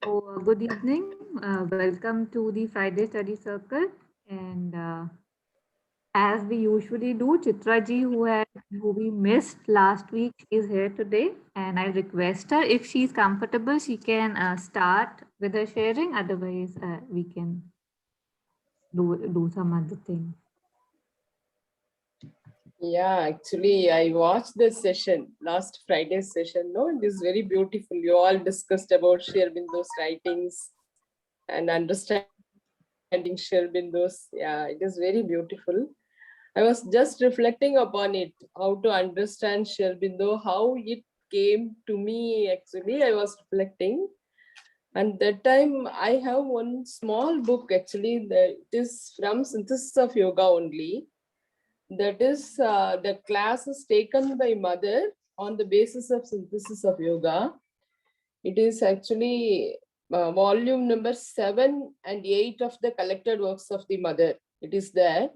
Good evening. Welcome to the Friday Study Circle. And as we usually do, Chitra ji, who we missed last week, is here today. And I request her, if she's comfortable, she can start with her sharing. Otherwise, we can do some other thing. Yeah, actually, I watched the session, last Friday's session. No, it is very beautiful. You all discussed about Sri Aurobindo's writings and understanding Sri Aurobindo's. Yeah, it is very beautiful. I was just reflecting upon it, how to understand Sri Aurobindo, how it came to me. Actually, I was reflecting. And that time I have one small book actually, that is from Synthesis of Yoga only. That is the class is taken by mother on the basis of Synthesis of Yoga. It is actually volume number 7 and 8 of the collected works of the mother. It is there.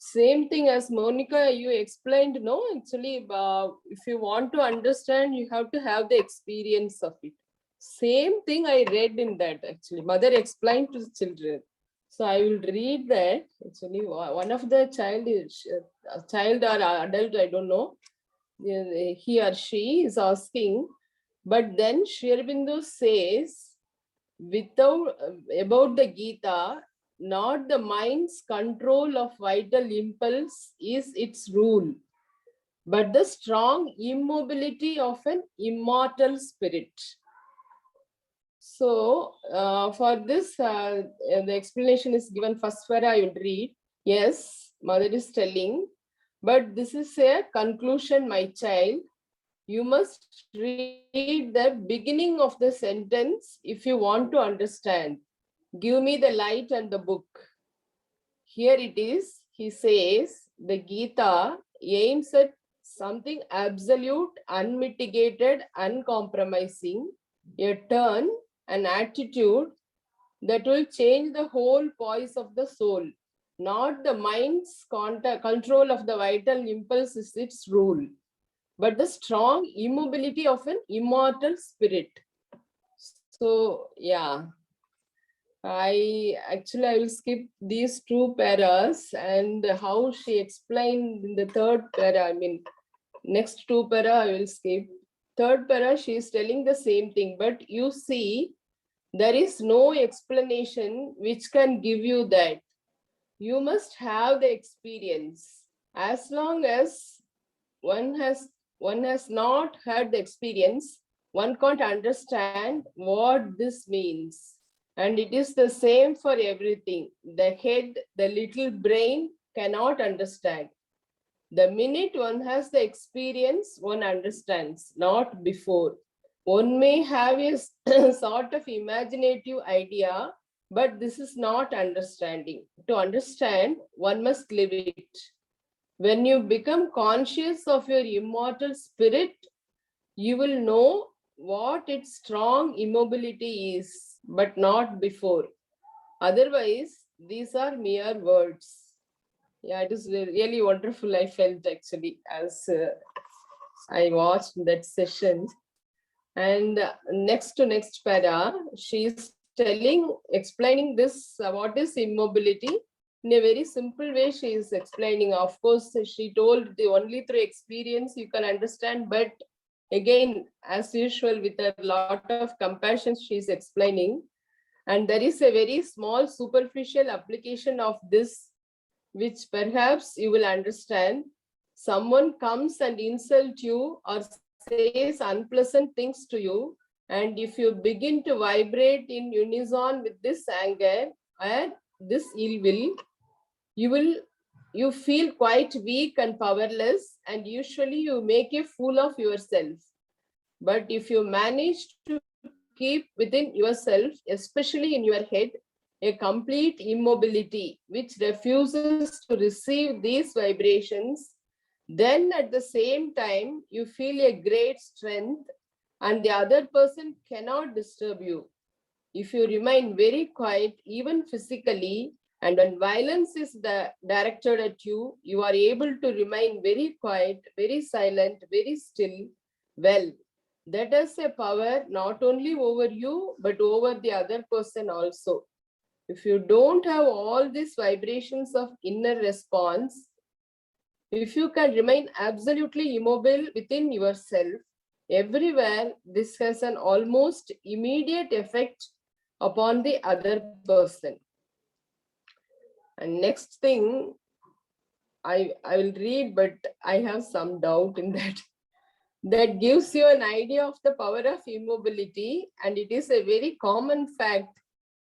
Same thing as Monica, you explained, no? Actually, if you want to understand, you have to have the experience of it. Same thing I read in that, actually. Mother explained to the children. So I will read that. Actually, one of the child is a child or adult, I don't know. He or she is asking, but then Sri Aurobindo says, without about the Gita, not the mind's control of vital impulse is its rule, but the strong immobility of an immortal spirit. So for this, the explanation is given first where I will read. Yes, mother is telling, but this is a conclusion, my child. You must read the beginning of the sentence if you want to understand. Give me the light and the book. Here it is. He says the Gita aims at something absolute, unmitigated, uncompromising, a turn, an attitude that will change the whole poise of the soul. Not the mind's control of the vital impulse is its rule, but the strong immobility of an immortal spirit. So, yeah, I will skip these two paras and how she explained in the third para. I mean, next two para I will skip. Third para, she is telling the same thing, but you see, there is no explanation which can give you that. You must have the experience. As long as one has not had the experience, one can't understand what this means. And it is the same for everything. The head, the little brain cannot understand. The minute one has the experience, one understands, not before. One may have a sort of imaginative idea, but this is not understanding. To understand, one must live it. When you become conscious of your immortal spirit, you will know what its strong immobility is, but not before. Otherwise, these are mere words. Yeah, it is really wonderful. I felt actually as I watched that session. And next to next para, she is explaining this, what is immobility. In a very simple way, she is explaining. Of course, she told the only through experience you can understand, but again, as usual, with a lot of compassion, she is explaining. And there is a very small superficial application of this, which perhaps you will understand. Someone comes and insults you or says unpleasant things to you, and if you begin to vibrate in unison with this anger and this ill will, you feel quite weak and powerless, and usually you make a fool of yourself. But if you manage to keep within yourself, especially in your head, a complete immobility which refuses to receive these vibrations, then at the same time you feel a great strength and the other person cannot disturb you. If you remain very quiet, even physically, and when violence is directed at you, you are able to remain very quiet, very silent, very still. Well, that has a power not only over you, but over the other person also. If you don't have all these vibrations of inner response, if you can remain absolutely immobile within yourself, everywhere, this has an almost immediate effect upon the other person. And next thing, I will read, but I have some doubt in that. That gives you an idea of the power of immobility, and it is a very common fact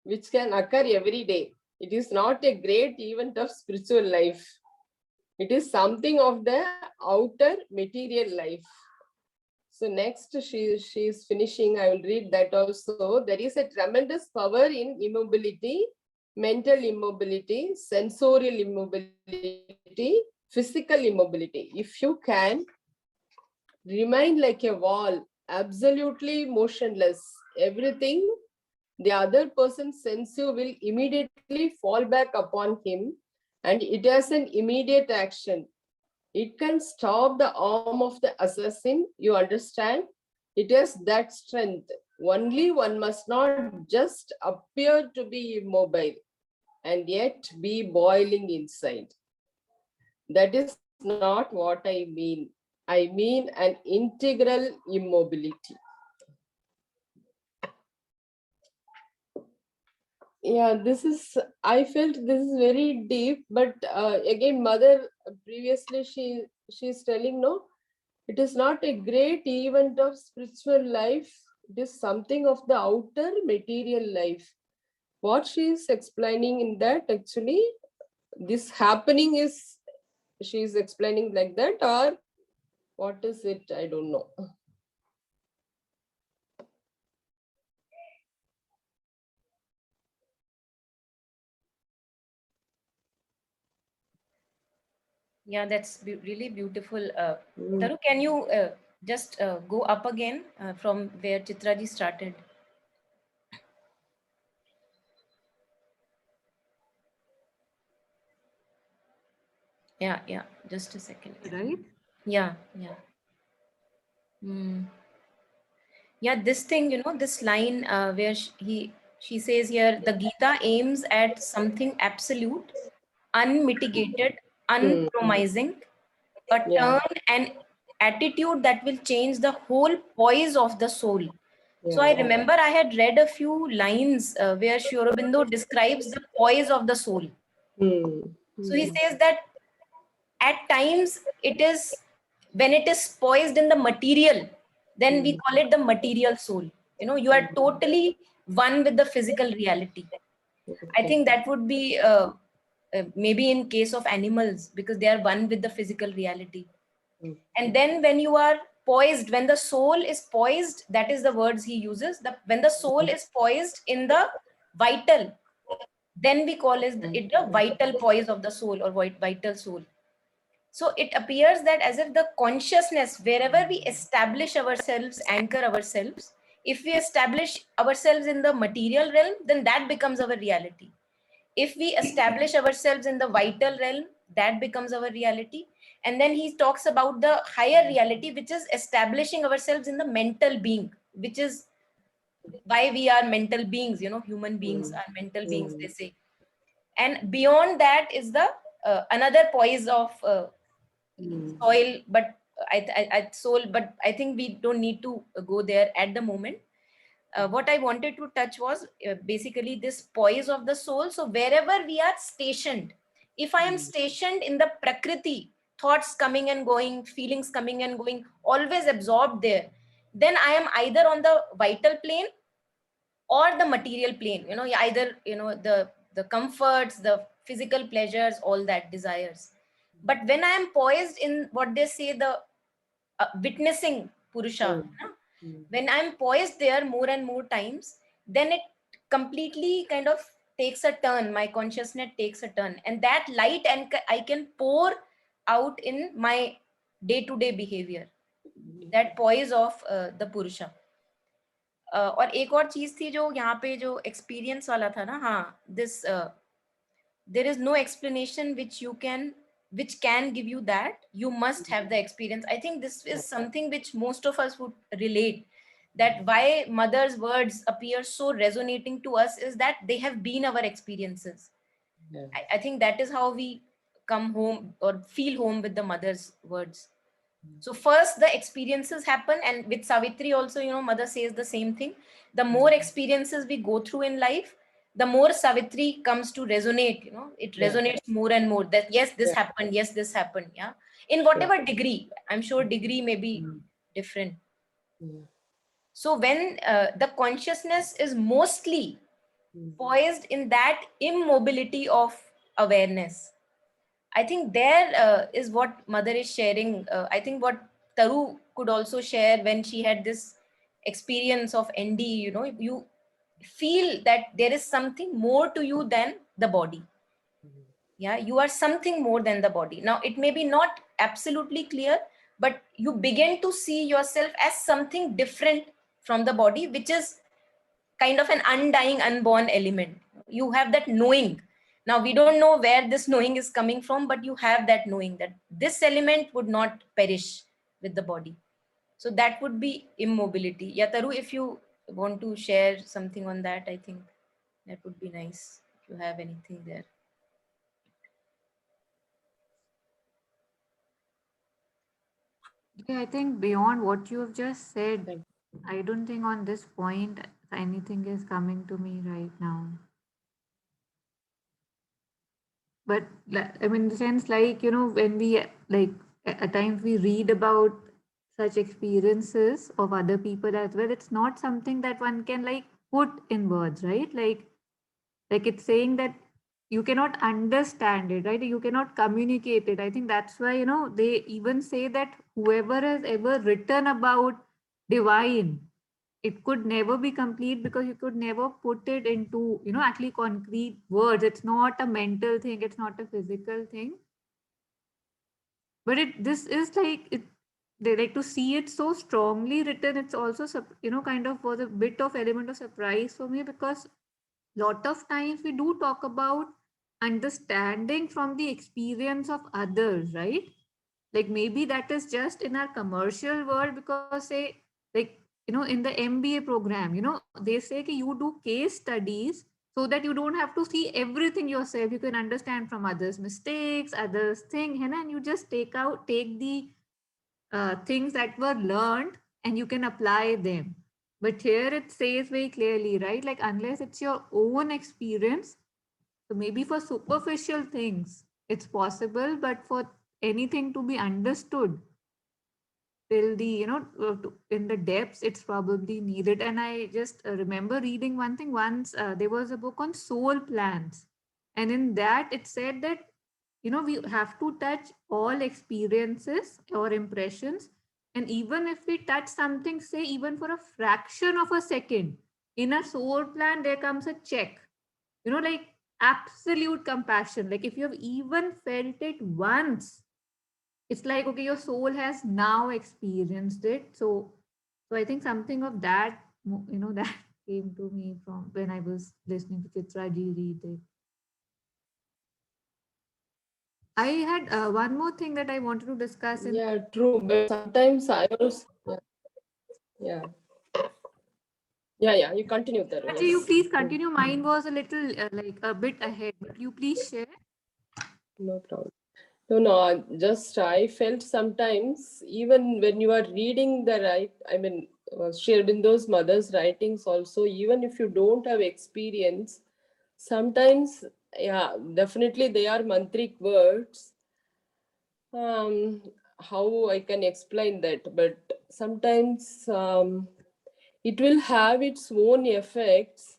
which can occur every day. It is not a great event of spiritual life. It is something of the outer material life. So next she is finishing. I will read that also. There is a tremendous power in immobility, mental immobility, sensorial immobility, physical immobility. If you can remain like a wall, absolutely motionless, everything the other person's sense you will immediately fall back upon him, and it has an immediate action. It can stop the arm of the assassin. You understand? It has that strength. Only one must not just appear to be immobile and yet be boiling inside. That is not what I mean. I mean an integral immobility. Yeah, this is, I felt this is very deep, but again, mother previously she's telling, no, it is not a great event of spiritual life. It is something of the outer material life. What she is explaining in that, actually, this happening is, she is explaining like that, or what is it? I don't know. Yeah, that's really beautiful. Taru, can you just go up again from where Chitraji started? Yeah, just a second. Right? Yeah. Hmm. Yeah, this thing, this line where she says here, the Gita aims at something absolute, unmitigated, unpromising, a Yeah. turn and attitude that will change the whole poise of the soul. So I remember I had read a few lines where Sri Aurobindo describes the poise of the soul. So he says that at times it is, when it is poised in the material, then we call it the material soul. You are totally one with the physical reality. I think that would be maybe in case of animals, because they are one with the physical reality. And then when you are poised, when the soul is poised, that is the words he uses, when the soul is poised in the vital, then we call it the vital poise of the soul, or vital soul. So it appears that as if the consciousness, wherever we establish ourselves, anchor ourselves, if we establish ourselves in the material realm, then that becomes our reality. If we establish ourselves in the vital realm, that becomes our reality. And then he talks about the higher reality, which is establishing ourselves in the mental being, which is why we are mental beings. Human beings are mental beings, they say. And beyond that is the another poise of soil, but soul, but I think we don't need to go there at the moment. What I wanted to touch was basically this poise of the soul. So wherever we are stationed, if I am stationed in the prakriti, thoughts coming and going, feelings coming and going, always absorbed there, then I am either on the vital plane or the material plane. Either the comforts, the physical pleasures, all that desires. But when I am poised in what they say, the witnessing purusha, when I'm poised there more and more times, then it completely kind of takes a turn. My consciousness takes a turn, and that light and I can pour out in my day-to-day behavior. That poise of the purusha. और एक और चीज थी जो यहाँ पे जो experience वाला था ना, हाँ, this there is no explanation which you can which can give you that, you must have the experience. I think this is something which most of us would relate, that why mother's words appear so resonating to us is that they have been our experiences. Yeah. I think that is how we come home or feel home with the mother's words. So first the experiences happen, and with Savitri also, mother says the same thing. The more experiences we go through in life, the more Savitri comes to resonate. It resonates more and more, that yes, this happened, yes, this happened. Yeah, in whatever degree. I'm sure degree may be different. So when the consciousness is mostly poised in that immobility of awareness, I think there is what mother is sharing. I think what Taru could also share when she had this experience of ND, you feel that there is something more to you than the body. Yeah, you are something more than the body. Now, it may be not absolutely clear, but you begin to see yourself as something different from the body, which is kind of an undying, unborn element. You have that knowing. Now, we don't know where this knowing is coming from, but you have that knowing that this element would not perish with the body. So that would be immobility. Yataru, if you want to share something on that, I think that would be nice if you have anything there. Yeah, I think beyond what you have just said, I don't think on this point anything is coming to me right now. But I mean, in the sense, like, when we like at times we read about such experiences of other people as well, it's not something that one can like put in words, right? Like it's saying that you cannot understand it, right? You cannot communicate it. I think that's why, they even say that whoever has ever written about divine, it could never be complete because you could never put it into, actually concrete words. It's not a mental thing, it's not a physical thing. But this is like it, they like to see it so strongly written. It's also, kind of was a bit of element of surprise for me, because lot of times we do talk about understanding from the experience of others, right? Like maybe that is just in our commercial world, because say, like, in the MBA program, they say that you do case studies so that you don't have to see everything yourself. You can understand from others mistakes, others thing, and you just take the things that were learned and you can apply them. But here it says very clearly, right? Like, unless it's your own experience, so maybe for superficial things, it's possible, but for anything to be understood till the, in the depths, it's probably needed. And I just remember reading one thing once. There was a book on soul plans. And in that, it said that, we have to touch all experiences or impressions. And even if we touch something, say, even for a fraction of a second, in a soul plan, there comes a check, like absolute compassion. Like if you have even felt it once, it's like, okay, your soul has now experienced it. So I think something of that, that came to me from when I was listening to Chitra ji read it. I had one more thing that I wanted to discuss. Yeah, true. But sometimes I also, yeah. You continue there. Actually, you please continue. Mine was a little like a bit ahead, but you please share. No problem. No, just I felt sometimes, even when you are reading the Sri Aurobindo's mother's writings also, even if you don't have experience, sometimes, definitely they are mantric words. How I can explain that, but sometimes it will have its own effects.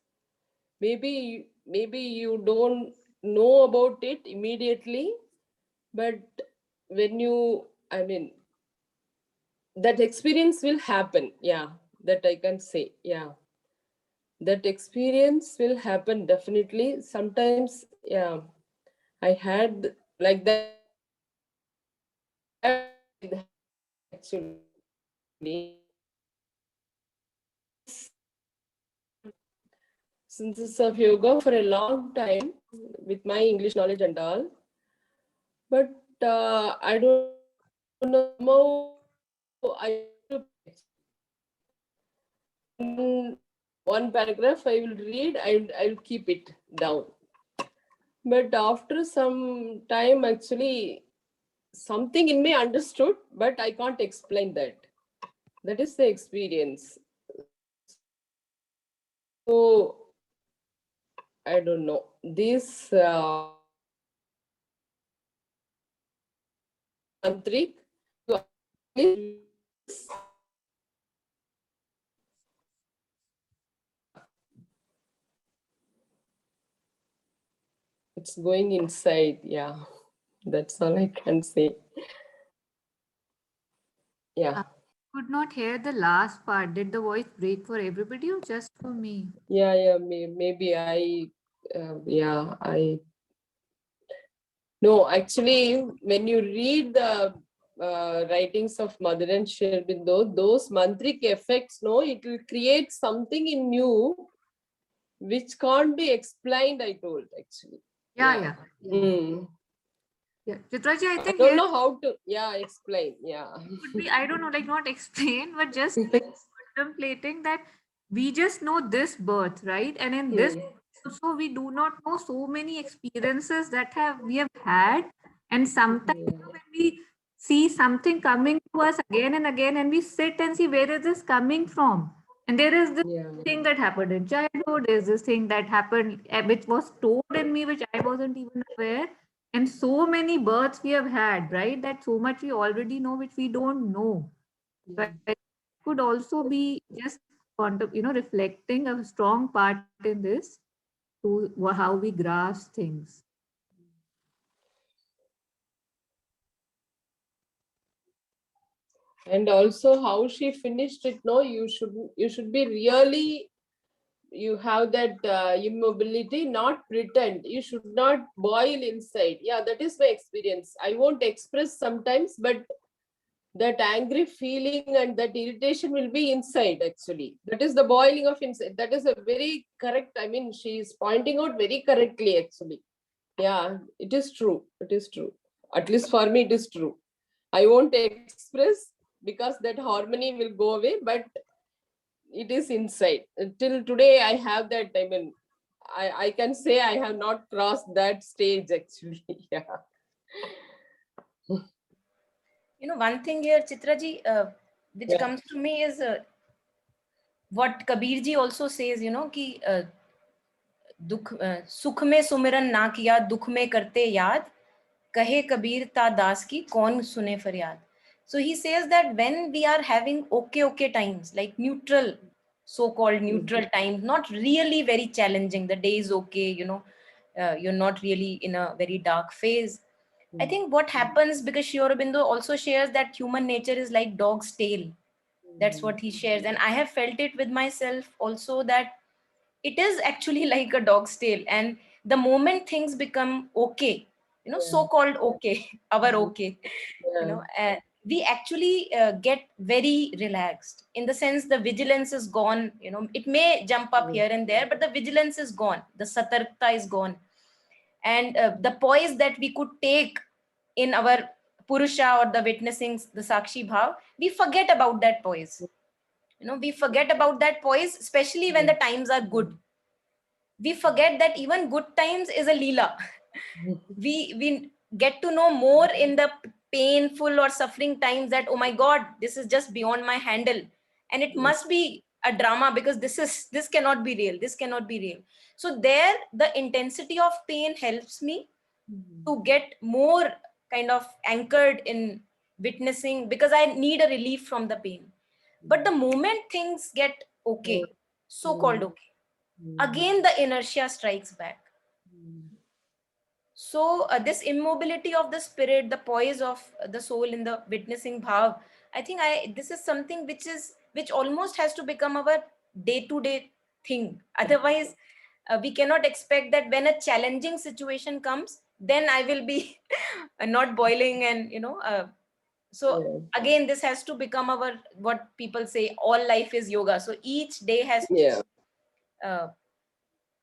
Maybe you don't know about it immediately, but when you, that experience will happen. Yeah, that I can say. Yeah, that experience will happen definitely. Sometimes, yeah, I had like that actually. Synthesis of yoga for a long time with my English knowledge and all. But I don't know. I one paragraph I will read. I'll keep it down. But after some time, actually, something in me understood, but I can't explain that. That is the experience. So I don't know. This Tantrik, it's going inside. Yeah, that's all I can say. Yeah. Could not hear the last part. Did the voice break for everybody or just for me? Yeah, maybe yeah, no, actually, when you read the writings of Mother and Sri Aurobindo, those mantric effects, no, it will create something in you which can't be explained, I told, actually. Yeah. Chitraji, I I think don't here know how to, explain, could be, I don't know, like not explain, but just contemplating that we just know this birth, right? And in this also we do not know so many experiences that we have had. And sometimes when we see something coming to us again and again, and we sit and see where is this coming from? And there is this thing that happened in childhood, there's this thing that happened which was stored in me, which I wasn't even aware. And so many births we have had, right? That so much we already know, which we don't know. But it could also be just reflecting a strong part in this to how we grasp things. And also how she finished it, no, you should be really, you have that immobility, not pretend, you should not boil inside. Yeah, that is my experience. I won't express sometimes, but that angry feeling and that irritation will be inside, actually. That is the boiling of inside. That is a very correct, I mean, she is pointing out very correctly, actually. Yeah, it is true, it is true. At least for me, it is true. I won't express because that harmony will go away, but it is inside. Till today, I have that. I mean, I can say I have not crossed that stage, actually. Yeah. One thing here, Chitraji, which comes to me is what Kabir ji also says, कि दुख सुख में सुमिरन ना किया दुख में करते याद कहे कबीर ता दास की कौन सुने फरियाद. So he says that when we are having okay times, like neutral, so-called neutral times, not really very challenging, the day is okay, you're not really in a very dark phase. I think what happens, because Sri Aurobindo also shares that human nature is like dog's tail. That's what he shares. And I have felt it with myself also, that it is actually like a dog's tail. And the moment things become okay, so-called okay, our okay, we actually get very relaxed, in the sense the vigilance is gone. It may jump up here and there, but the vigilance is gone, the satarkta is gone. And the poise that we could take in our purusha or the witnessing, the sakshi bhav, we forget about that poise. We forget about that poise, especially when the times are good. We forget that even good times is a leela. We get to know more in the painful or suffering times, that oh my god, this is just beyond my handle, and it must be a drama, because this cannot be real, this cannot be real. So there, the intensity of pain helps me to get more kind of anchored in witnessing, because I need a relief from the pain. But the moment things get okay, so called okay, again the inertia strikes back. So this immobility of the spirit, the poise of the soul in the witnessing bhav, I think this is something which almost has to become our day-to-day thing. Otherwise, we cannot expect that when a challenging situation comes, then I will be not boiling, and so again, this has to become our, what people say, all life is yoga. So each day has to,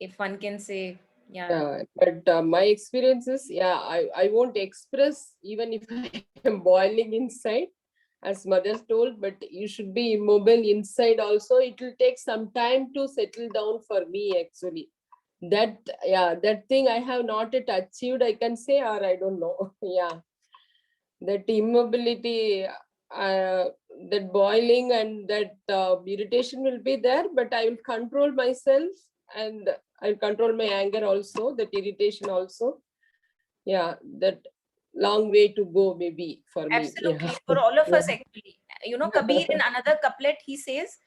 if one can say, Yeah. But my experience is, I won't express even if I am boiling inside, as mother told, but you should be immobile inside also. It will take some time to settle down for me, actually. That thing I have not yet achieved, I can say, or I don't know. Yeah, that immobility, that boiling and that irritation will be there, but I will control myself, and I'll control my anger also, that irritation also. Yeah, that long way to go maybe for me. Yeah. Absolutely, for all of Yeah. us actually. You know, Kabir in another couplet he says,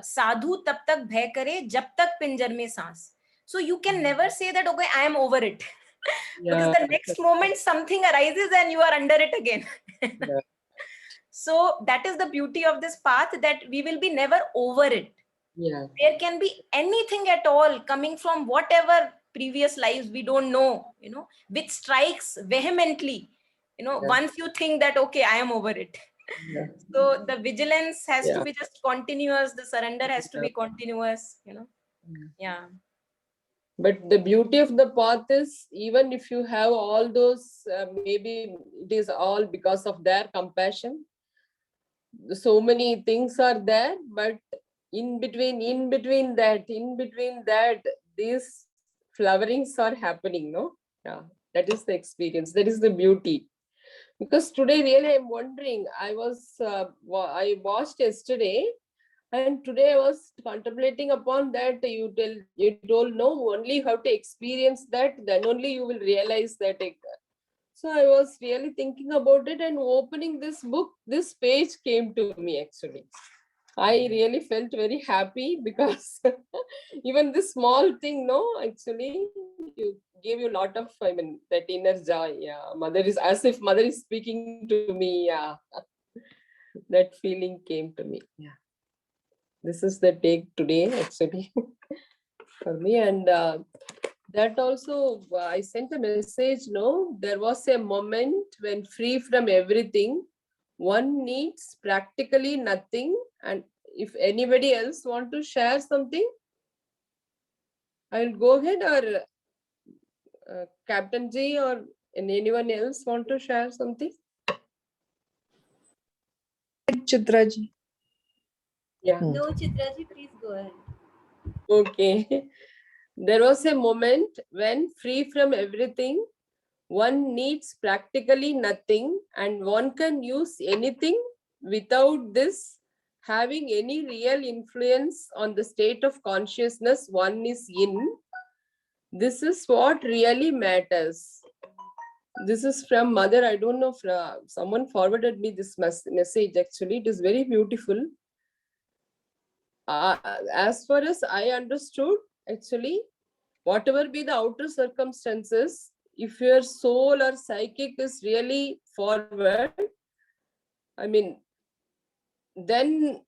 "Sadhu tab tak bhay kare jab tak pinjar mein saans." So you can never say that, okay, I am over it, because Yeah. the next moment something arises and you are under it again. Yeah. So that is the beauty of this path, that we will be never over it. Yeah. There can be anything at all coming from whatever previous lives, we don't know, you know, which strikes vehemently, you know, Yeah. once you think that, okay, I am over it. Yeah. So the vigilance has to Yeah. be just continuous, the surrender has to Yeah. be continuous, you know. Mm. Yeah. But the beauty of the path is, even if you have all those, maybe it is all because of their compassion. So many things are there, but in between that, these flowerings are happening, no? Yeah, that is the experience. That is the beauty. Because today, really, I'm wondering. I watched yesterday, and today I was contemplating upon that. You told no, only you have to experience that, then only you will realize that. So I was really thinking about it, and opening this book, this page came to me actually. I really felt very happy because even this small thing, no, actually, you gave you a lot of, I mean, that inner joy. Yeah, mother is as if mother is speaking to me. Yeah, that feeling came to me. Yeah, this is the take today actually for me, and that also I sent a message. No, there was a moment when free from everything, one needs practically nothing, and if anybody else want to share something, I'll go ahead, or Captain G or anyone else want to share something? Chitra ji. Yeah. No, Chitra ji, please go ahead. Okay. There was a moment when free from everything, one needs practically nothing, and one can use anything without this having any real influence on the state of consciousness one is in. This is what really matters. This is from mother. I don't know, someone forwarded me this message actually. It is very beautiful. As far as I understood, actually, whatever be the outer circumstances, if your soul or psychic is really forward, I mean, then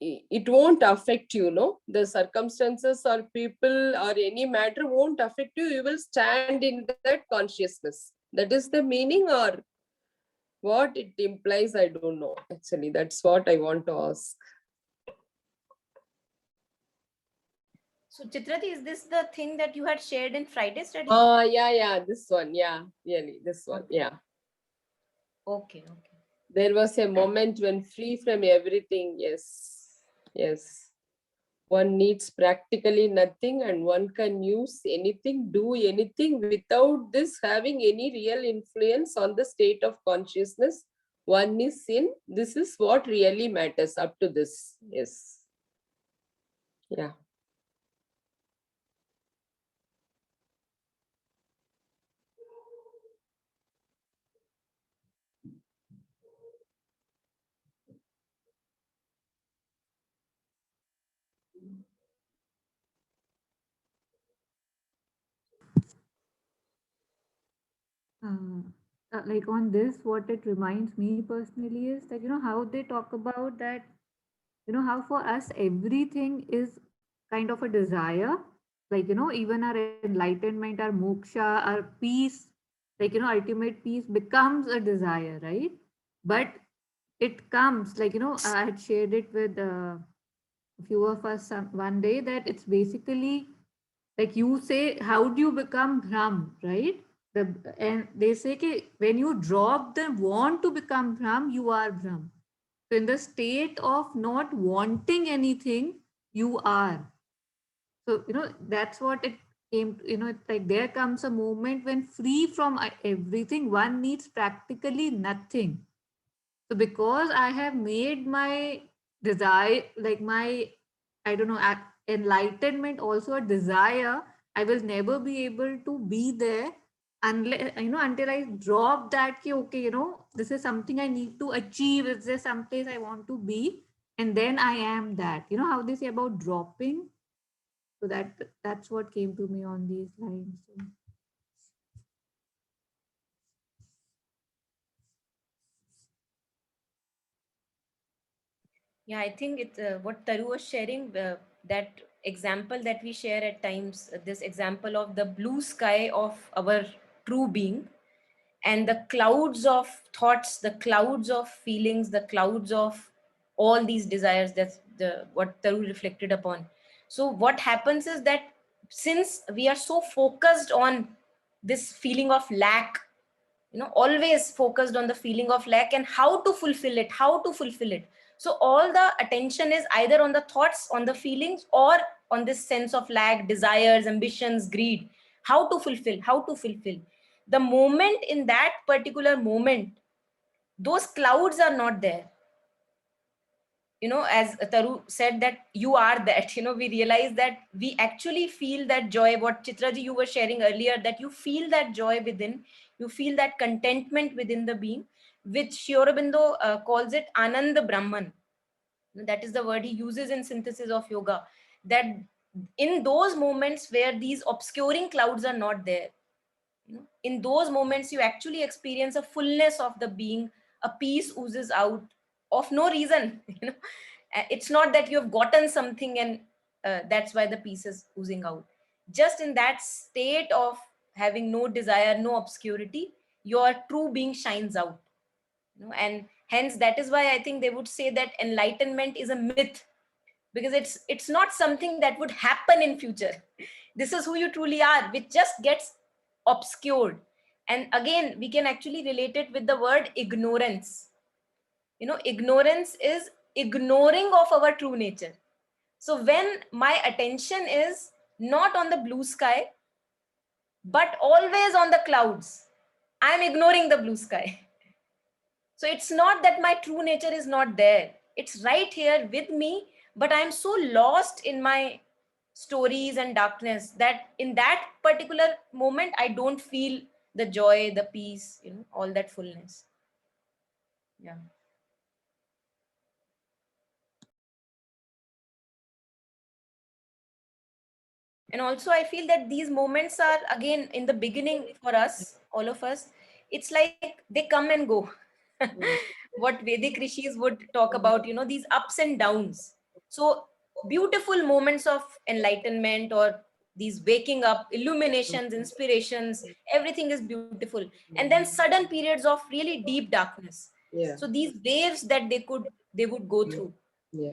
it won't affect you, no? The circumstances or people or any matter won't affect you. You will stand in that consciousness. That is the meaning, or what it implies, I don't know. Actually, that's what I want to ask. So Chitra ji, is this the thing that you had shared in Friday study? Yeah, this one. Yeah, really, this one. Yeah. Okay, okay. There was a moment when free from everything. Yes, yes. One needs practically nothing, and one can use anything, do anything without this having any real influence on the state of consciousness one is in. This is what really matters up to this. Yes. Yeah. Uh, like on this, what it reminds me personally is that, how they talk about that, how for us everything is kind of a desire. Like, even our enlightenment, our moksha, our peace, like, ultimate peace becomes a desire, right? But it comes, like, I had shared it with a few of us one day, that it's basically like you say, how do you become Brahm, right? And they say when you drop the want to become Brahm, you are Brahm. So in the state of not wanting anything, you are. So, that's what it came to, it's like there comes a moment when free from everything, one needs practically nothing. So because I have made my desire, like my, I don't know, enlightenment also a desire, I will never be able to be there unless, until I drop that, okay, this is something I need to achieve. Is there someplace I want to be? And then I am that. You know how they say about dropping? So that's what came to me on these lines. So. Yeah, I think it's what Taru was sharing, that example that we share at times, this example of the blue sky of our true being and the clouds of thoughts, the clouds of feelings, the clouds of all these desires. That's what Taru reflected upon. So what happens is that since we are so focused on this feeling of lack, always focused on the feeling of lack and how to fulfill it, so all the attention is either on the thoughts, on the feelings, or on this sense of lack, desires, ambitions, greed. How to fulfill the moment. In that particular moment, those clouds are not there. As Taru said, that you are that, we realize that we actually feel that joy. What Chitraji you were sharing earlier, that you feel that joy within, you feel that contentment within the being, which Sri Aurobindo calls it Ananda Brahman. That is the word he uses in Synthesis of Yoga, that in those moments where these obscuring clouds are not there, in those moments you actually experience a fullness of the being. A peace oozes out of no reason. It's not that you have gotten something and that's why the peace is oozing out. Just in that state of having no desire, no obscurity, your true being shines out. And hence that is why I think they would say that enlightenment is a myth, because it's not something that would happen in future. This is who you truly are, which just gets obscured. And again, we can actually relate it with the word ignorance. Ignorance is ignoring of our true nature. So when my attention is not on the blue sky but always on the clouds, I'm ignoring the blue sky. So it's not that my true nature is not there. It's right here with me, but I'm so lost in my stories and darkness that in that particular moment, I don't feel the joy, the peace, all that fullness. Yeah. And also, I feel that these moments are, again, in the beginning for us, all of us, it's like they come and go. What Vedic rishis would talk about, these ups and downs. So beautiful moments of enlightenment, or these waking up, illuminations, inspirations, everything is beautiful. And then sudden periods of really deep darkness. So these waves that they would go through.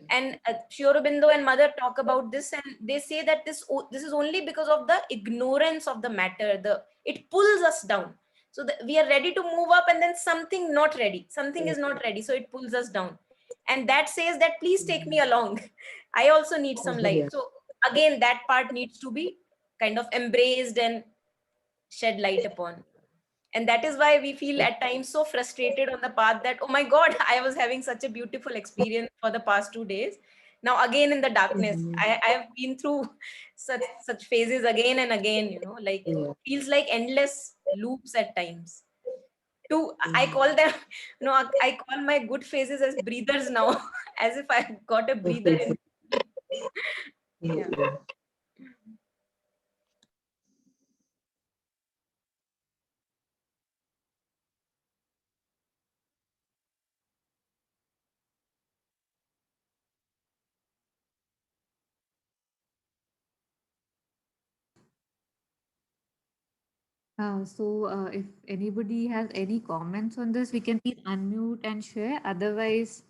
And Sri Aurobindo and Mother talk about this, and they say that this is only because of the ignorance of the matter. It pulls us down. So we are ready to move up, and then something is not ready, so it pulls us down. And that says that please take me along. I also need some light. So again, that part needs to be kind of embraced and shed light upon. And that is why we feel at times so frustrated on the path that, oh my God, I was having such a beautiful experience for the past 2 days. Now again in the darkness, I have been through such phases again and again, like feels like endless loops at times. I call them, I call my good phases as breathers now, as if I got a breather in. Yeah. If anybody has any comments on this, we can please unmute and share. Otherwise,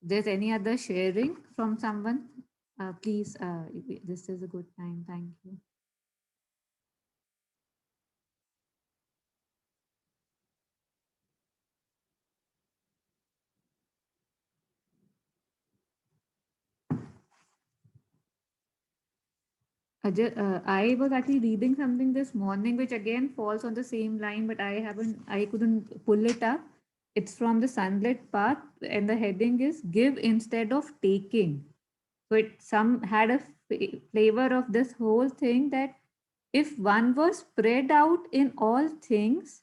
if there's any other sharing from someone, please, this is a good time. Thank you. I was actually reading something this morning, which again falls on the same line, but I couldn't pull it up. It's from the Sunlit Path, and the heading is "Give instead of taking." So it some had a flavor of this whole thing that if one was spread out in all things,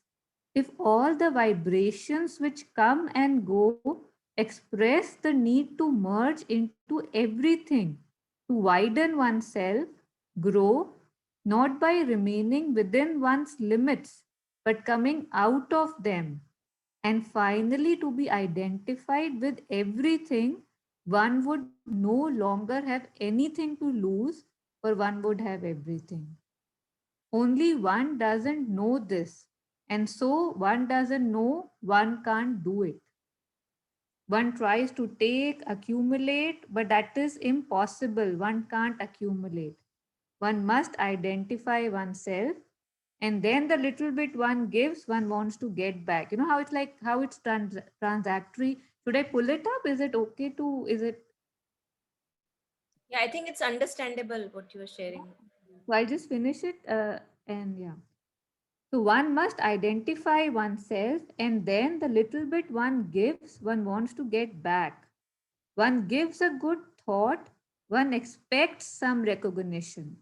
if all the vibrations which come and go express the need to merge into everything, to widen oneself, grow, not by remaining within one's limits, but coming out of them, and finally to be identified with everything, one would no longer have anything to lose, for one would have everything. Only one doesn't know this, and so one doesn't know one can't do it. One tries to take, accumulate, but that is impossible. One can't accumulate. One must identify oneself, and then the little bit one gives, one wants to get back. You know how it's like, how it's transactory. Should I pull it up? Is it okay to, is it? Yeah, I think it's understandable what you are sharing. So I'll just finish it and yeah. So one must identify oneself, and then the little bit one gives, one wants to get back. One gives a good thought, one expects some recognition.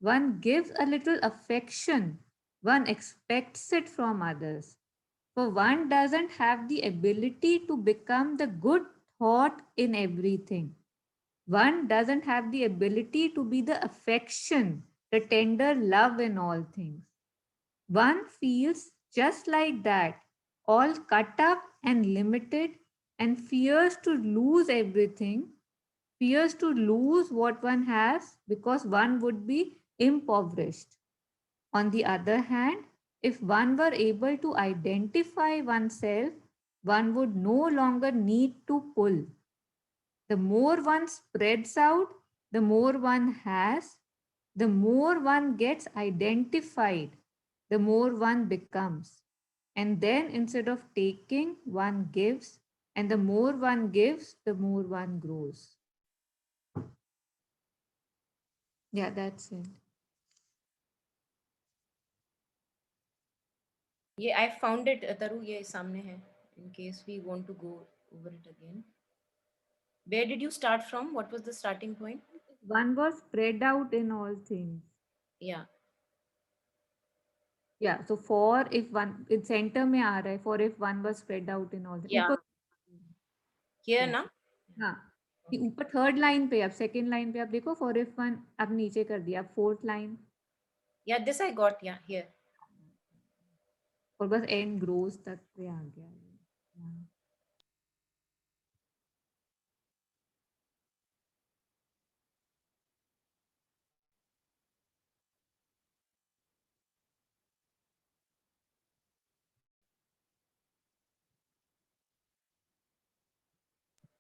One gives a little affection, one expects it from others. For one doesn't have the ability to become the good thought in everything. One doesn't have the ability to be the affection, the tender love in all things. One feels just like that, all cut up and limited, and fears to lose everything, fears to lose what one has because one would be impoverished. On the other hand, if one were able to identify oneself, one would no longer need to pull. The more one spreads out, the more one has, the more one gets identified, the more one becomes. And then instead of taking, one gives, and the more one gives, the more one grows. Yeah, that's it. Yeah, I found it. Taru, ये सामने है. In case we want to go over it again. Where did you start from? What was the starting point? One was spread out in all things. Yeah. Yeah, so for if one, in center में आ रहा है, for if one was spread out in all the Yeah. ऊपर. Here ना? हाँ, कि ऊपर third line पे, अब सेकंड लाइन पे आप देखो, for if one अब नीचे कर दिया, अब fourth line. Yeah, this I got. Yeah, here. और बस एंड ग्रोस तक पे आ गया. Yeah.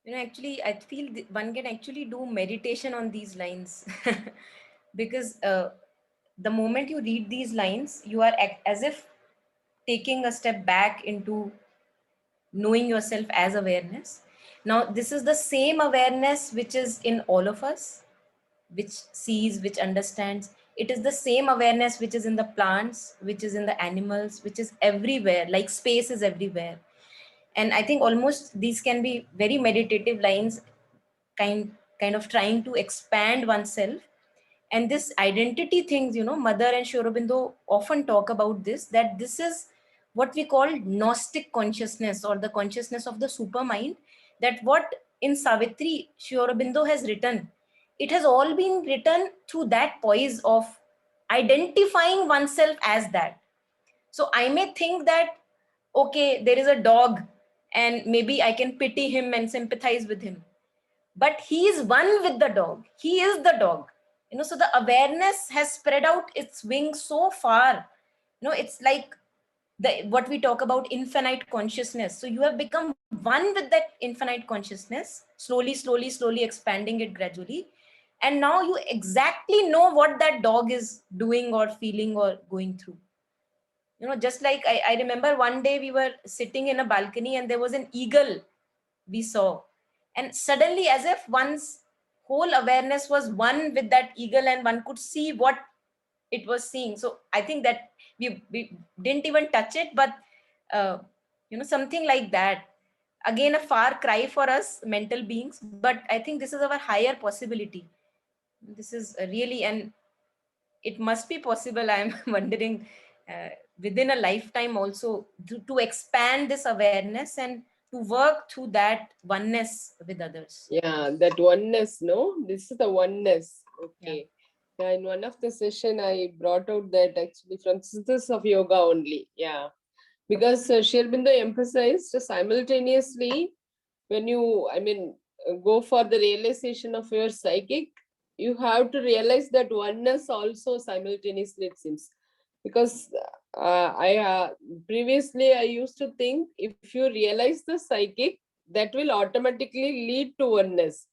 You know, actually, I feel one can actually do meditation on these lines because the moment you read these lines, you are as if taking a step back into knowing yourself as awareness. Now, this is the same awareness which is in all of us, which sees, which understands. It is the same awareness which is in the plants, which is in the animals, which is everywhere, like space is everywhere. And I think almost these can be very meditative lines, kind of trying to expand oneself. And this identity things, you know, Mother and Sri Aurobindo often talk about this, that this is what we call gnostic consciousness, or the consciousness of the supermind. That what in Savitri Sri Aurobindo has written, it has all been written through that poise of identifying oneself as that. So I may think that, okay, there is a dog and maybe I can pity him and sympathize with him, but he is one with the dog, he is the dog. You know, so the awareness has spread out its wings so far. You know, it's like the what we talk about infinite consciousness. So you have become one with that infinite consciousness, slowly expanding it gradually, and now you exactly know what that dog is doing or feeling or going through. You know, just like I remember one day we were sitting in a balcony and there was an eagle we saw, and suddenly, as if once whole awareness was one with that eagle, and one could see what it was seeing. So I think that we didn't even touch it, but something like that. Again, a far cry for us mental beings, but I think this is our higher possibility. This is really, and it must be possible, I'm wondering, within a lifetime also, to expand this awareness and to work through that oneness with others. Yeah, that oneness, no? This is the oneness. Okay. Yeah, in one of the session, I brought out that actually from Sisters of Yoga only. Yeah. Because Sri Aurobindo emphasized simultaneously, when you, go for the realization of your psychic, you have to realize that oneness also simultaneously, it seems. Because previously I used to think if you realize the psychic, that will automatically lead to oneness.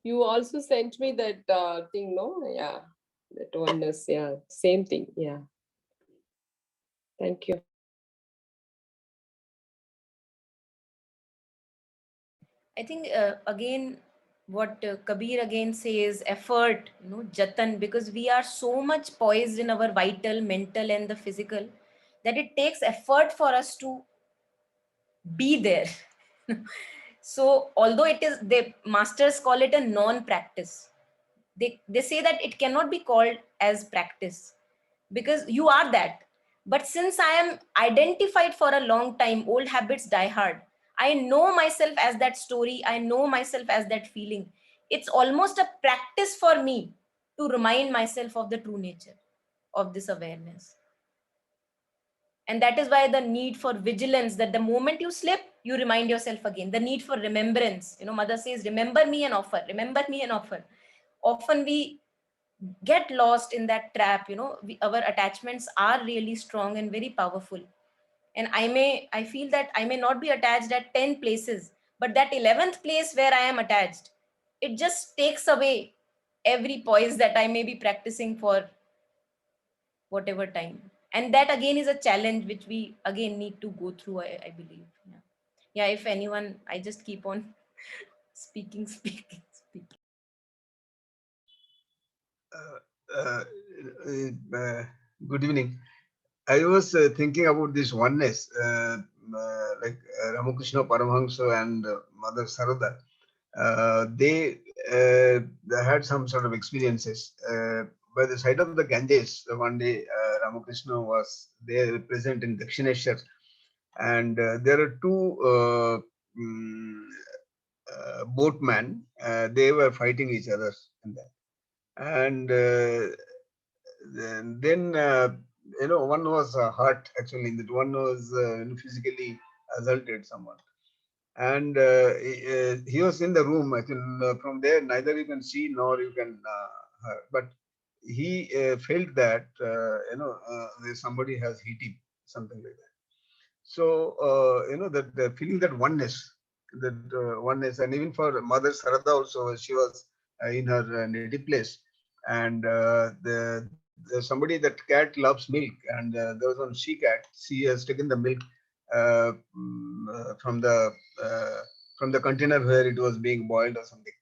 You also sent me that thing, no? Yeah, that oneness. Yeah, same thing. Yeah. Thank you. I think again, what Kabir again says, effort, jatan, because we are so much poised in our vital, mental, and the physical, that it takes effort for us to be there. So although it is, the masters call it a non-practice, they say that it cannot be called as practice because you are that. But since I am identified for a long time, old habits die hard. I know myself as that story, I know myself as that feeling. It's almost a practice for me to remind myself of the true nature of this awareness. And that is why the need for vigilance, that the moment you slip, you remind yourself again. The need for remembrance. Mother says, remember me and offer, remember me and offer. Often we get lost in that trap. Our attachments are really strong and very powerful. And I feel that I may not be attached at 10 places, but that 11th place where I am attached, it just takes away every poise that I may be practicing for whatever time. And that again is a challenge which we again need to go through, I believe. Yeah, if anyone, I just keep on speaking. Good evening. I was thinking about this oneness, like Ramakrishna Paramahansa and Mother Sarada. They had some sort of experiences. By the side of the Ganges, one day Ramakrishna was there present in Dakshineshwar, and there are two boatmen. They were fighting each other in that. And then one was hurt actually, that one was physically assaulted someone, and he was in the room. I think from there neither you can see nor you can hurt, but he felt that somebody has hit him, something like that. So that feeling that oneness, and even for Mother Sarada also, she was in her native place, and somebody, that cat loves milk, and there was one she cat. She has taken the milk from the container where it was being boiled or something,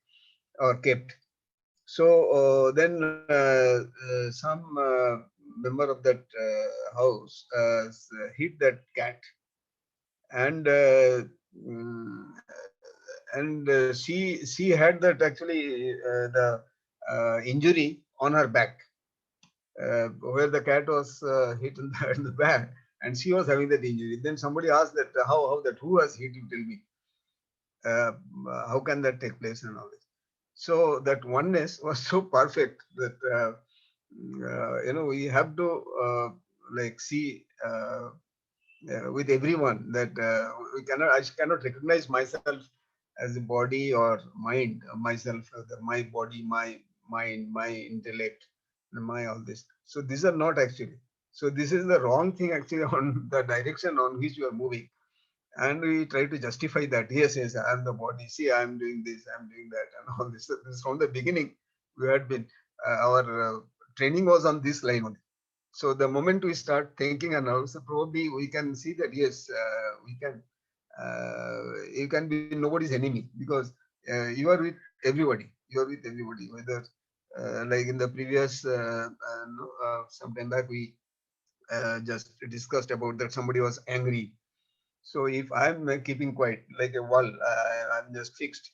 or kept. So then some member of that house hit that cat, and she had that actually the injury on her back, where the cat was hit in the back, and she was having that injury. Then somebody asked that who has hit you, tell me, how can that take place and all this. So that oneness was so perfect that we have to see with everyone that I cannot recognize myself as a body or mind, myself, my body, my mind, my intellect, my all this. So these are not actually. So this is the wrong thing actually on the direction on which you are moving. And we try to justify that. Yes, I am the body. See, I am doing this, I am doing that, and all this. So this from the beginning, we had been, our training was on this line only. So the moment we start thinking, and also probably we can see that yes, we can. You can be nobody's enemy, because you are with everybody. you're with everybody, whether like in the previous some time back we just discussed about that somebody was angry. So if I'm keeping quiet like a wall, I'm just fixed.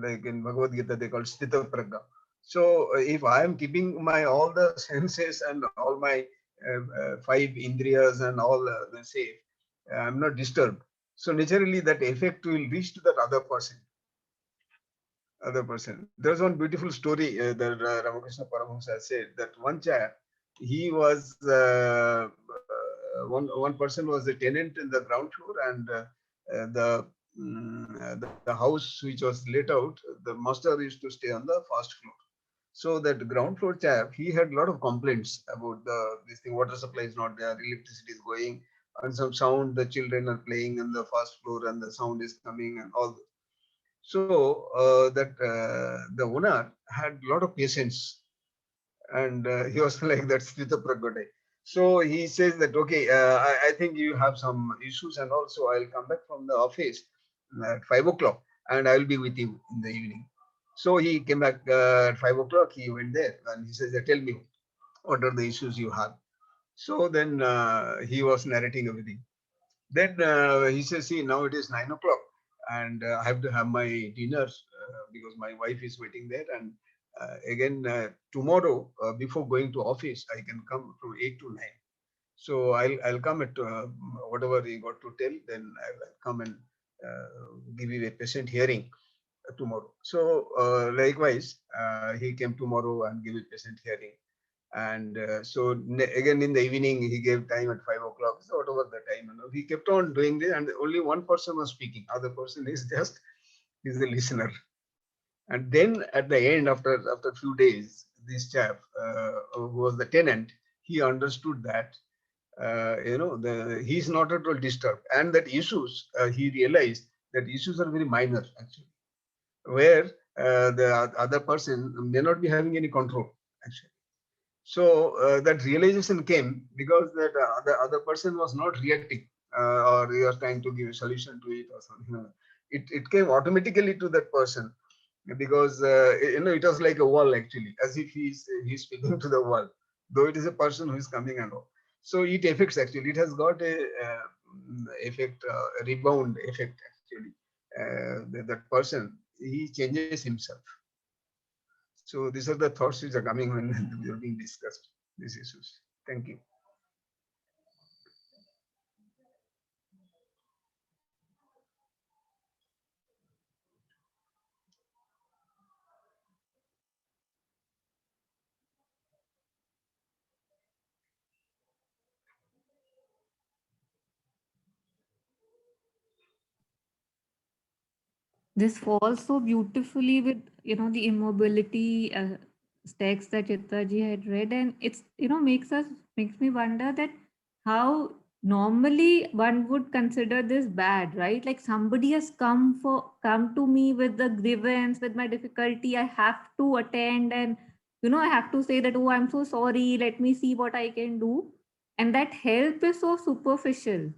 Like in Bhagavad Gita, they call Sthita Pragya. So if I am keeping my all the senses and all my five indriyas and all the safe, I'm not disturbed. So naturally that effect will reach to that other person. There's one beautiful story that Ramakrishna Paramahamsa said that one chap, he was one person was a tenant in the ground floor, and the house which was let out, the master used to stay on the first floor. So that ground floor chap, he had a lot of complaints about this thing. Water supply is not there, electricity is going, and some sound. The children are playing on the first floor, and the sound is coming, and all. So the owner had a lot of patience, and he was like that Sthita Pragya. So he says that, okay, I think you have some issues, and also I'll come back from the office at 5 o'clock, and I'll be with you in the evening. So he came back at 5 o'clock. He went there, and he says, tell me, what are the issues you have? So then he was narrating everything. Then he says, see, now it is 9 o'clock, and I have to have my dinner because my wife is waiting there. And again, tomorrow, before going to office, I can come from 8 to 9. So I'll come at whatever he got to tell, then I'll come and give you a patient hearing tomorrow. So likewise, he came tomorrow and give a patient hearing. And so again in the evening he gave time at 5 o'clock, so whatever the time, he kept on doing this, and only one person was speaking, other person is just is the listener. And then at the end, after a few days, this chap who was the tenant, he understood that he's not at all disturbed, and that issues he realized that issues are very minor actually, where the other person may not be having any control actually. So that realization came because that the other person was not reacting, or you are trying to give a solution to it or something. It came automatically to that person, because it was like a wall actually, as if he's speaking to the wall, though it is a person who is coming and all. So it affects actually. It has got a effect, a rebound effect actually. That person, he changes himself. So these are the thoughts which are coming when we are being discussed these issues. Thank you. This falls so beautifully with the immobility text that Chitraji had read, and it's makes me wonder that how normally one would consider this bad, right? Like somebody has come to me with the grievance, with my difficulty, I have to attend, and I have to say that, oh, I'm so sorry, let me see what I can do. And that help is so superficial,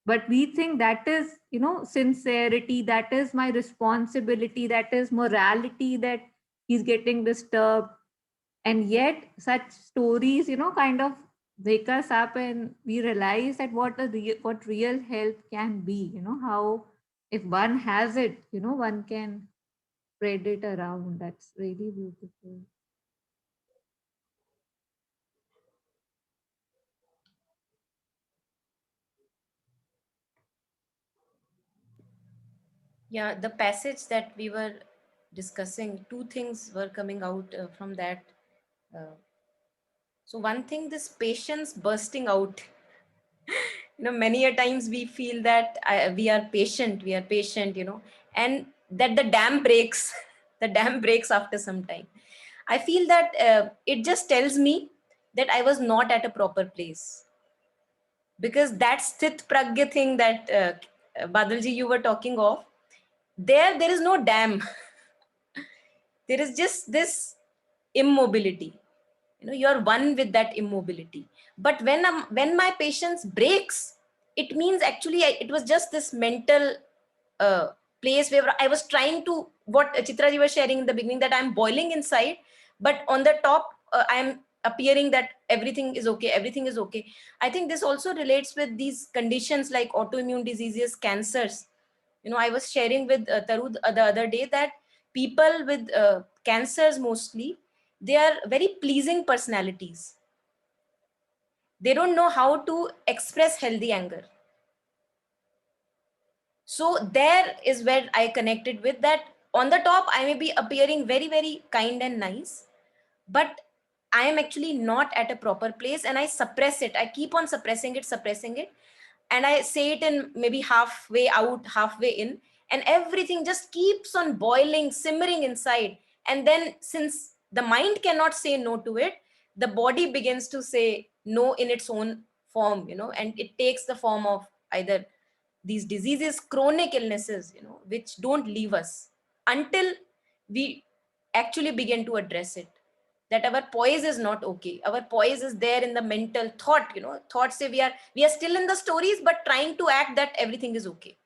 but we think that is sincerity, that is my responsibility, that is morality, that he's getting disturbed. And yet such stories kind of wake us up, and we realize that what real help can be, how if one has it, one can spread it around. That's really beautiful. Yeah, the passage that we were discussing, two things were coming out from that. So one thing, this patience bursting out. Many a times we feel that we are patient, and that the dam breaks, the dam breaks after some time. I feel that it just tells me that I was not at a proper place, because that sthit pragya thing that Badalji you were talking of, there is no dam. There is just this immobility. You're one with that immobility. But when my patience breaks, it means actually it was just this mental uh, place where I was trying to what Chitra ji was sharing in the beginning, that I'm boiling inside, but on the top, I'm appearing that everything is okay, everything is okay. I think this also relates with these conditions like autoimmune diseases, cancers. You know, I was sharing with Taru the other day that people with cancers mostly, they are very pleasing personalities. They don't know how to express healthy anger. So there is where I connected with that. On the top, I may be appearing very, very kind and nice, but I am actually not at a proper place, and I suppress it. I keep on suppressing it, and I say it in maybe halfway out, halfway in, and everything just keeps on boiling, simmering inside. And then, since the mind cannot say no to it, the body begins to say no in its own form, you know, and it takes the form of either these diseases, chronic illnesses, you know, which don't leave us until we actually begin to address it, that our poise is not okay. Our poise is there in the mental thought, you know, thoughts say we are still in the stories, but trying to act that everything is okay.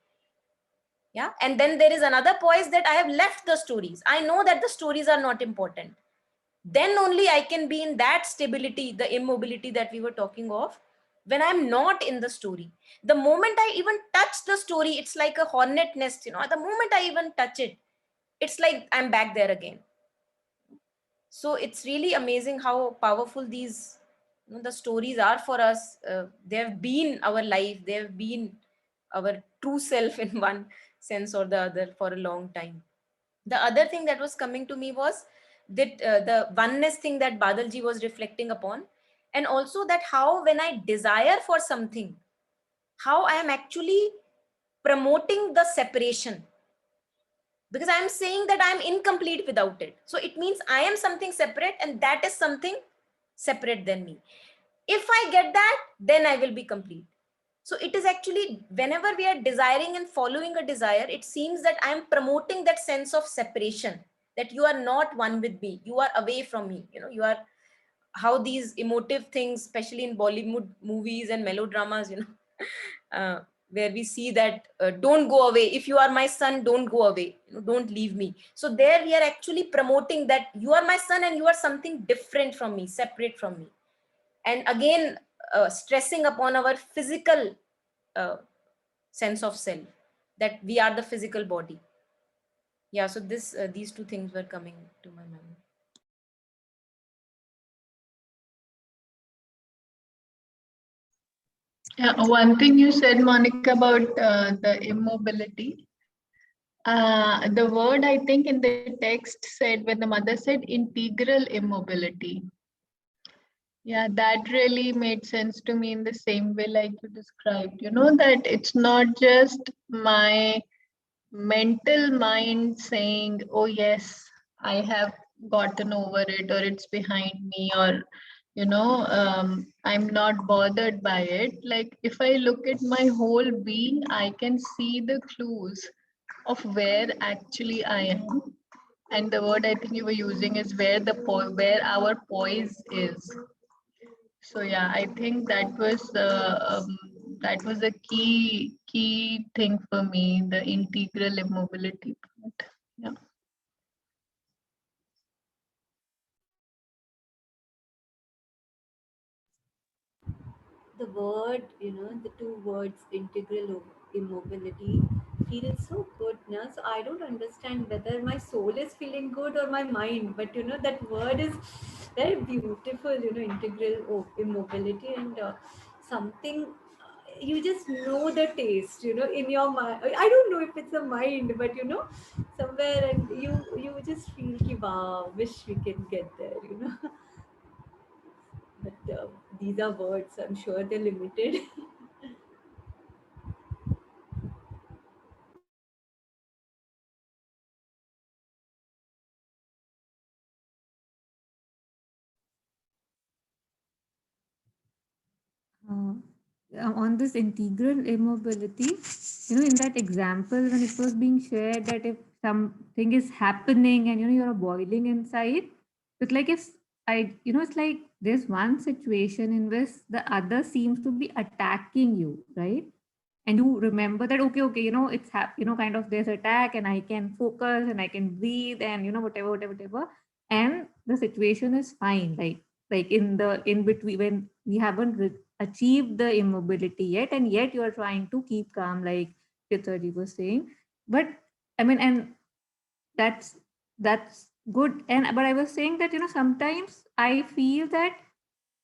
Yeah. And then there is another poise that I have left the stories. I know that the stories are not important. Then only I can be in that stability, the immobility that we were talking of, when I'm not in the story. The moment I even touch the story, it's like a hornet nest, you know, the moment I even touch it, it's like I'm back there again. So it's really amazing how powerful these, you know, the stories are for us. They have been our life. They have been our true self in one sense or the other for a long time. The other thing that was coming to me was that the oneness thing that Badalji was reflecting upon, and also that how when I desire for something, how I am actually promoting the separation, because I'm saying that I'm incomplete without it. So it means I am something separate, and that is something separate than me. If I get that, then I will be complete. So it is actually, whenever we are desiring and following a desire, it seems that I am promoting that sense of separation, that you are not one with me, you are away from me. You know, you are, how these emotive things, especially in Bollywood movies and melodramas, you know, where we see that don't go away. If you are my son, don't go away. You know, don't leave me. So there we are actually promoting that you are my son and you are something different from me, separate from me. And again, stressing upon our physical uh, sense of self, that we are the physical body. Yeah, so this these two things were coming to my mind. Yeah, one thing you said, Monica, about the immobility. The word I think in the text said, when the mother said integral immobility. Yeah, that really made sense to me in the same way like you described. You know, that it's not just my mental mind saying, oh, yes, I have gotten over it, or it's behind me, or I'm not bothered by it. Like, if I look at my whole being, I can see the clues of where actually I am. And the word I think you were using is where our poise is. So yeah, I think that was a key thing for me, the integral immobility part. Yeah. The word, the two words, integral immobility, feels so good now. So I don't understand whether my soul is feeling good or my mind, but that word is very beautiful, integral immobility, and something you just know the taste, in your mind. I don't know if it's a mind, but somewhere, and you just feel ki, wow, wish we can get there. But these are words, I'm sure they're limited. Uh, on this integral immobility, in that example, when it was being shared that if something is happening and you're boiling inside, it's like if it's like there's one situation in which the other seems to be attacking you, right? and you remember that, okay, it's kind of there's attack, and I can focus and I can breathe, and whatever, and the situation is fine, like in between, when we haven't achieved the immobility yet, and yet you are trying to keep calm, like Chitraji was saying. But I mean, and that's good. And but I was saying that, sometimes I feel that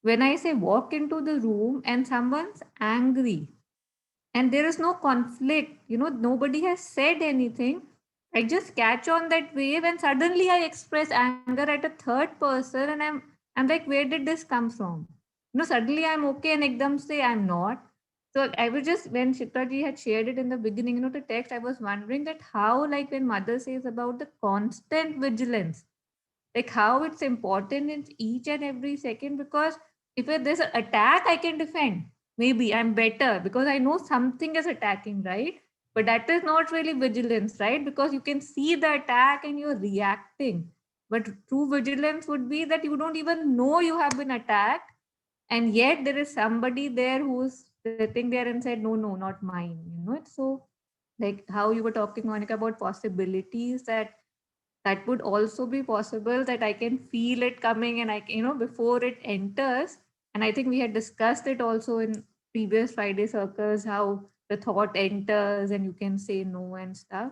when I say walk into the room and someone's angry and there is no conflict, nobody has said anything, I just catch on that wave and suddenly I express anger at a third person, and I'm like, where did this come from? Suddenly I'm okay, and ekdam say I'm not. So I was just, when Chitraji had shared it in the beginning, the text, I was wondering that how, like when mother says about the constant vigilance, like how it's important in each and every second, because if there's an attack, I can defend. Maybe I'm better because I know something is attacking, right? But that is not really vigilance, right? Because you can see the attack and you're reacting. But true vigilance would be that you don't even know you have been attacked, and yet there is somebody there who's sitting there and said, no, not mine. It's so, like how you were talking, Monica, about possibilities, that would also be possible, that I can feel it coming, and before it enters. And I think we had discussed it also in previous Friday circles, how the thought enters and you can say no and stuff.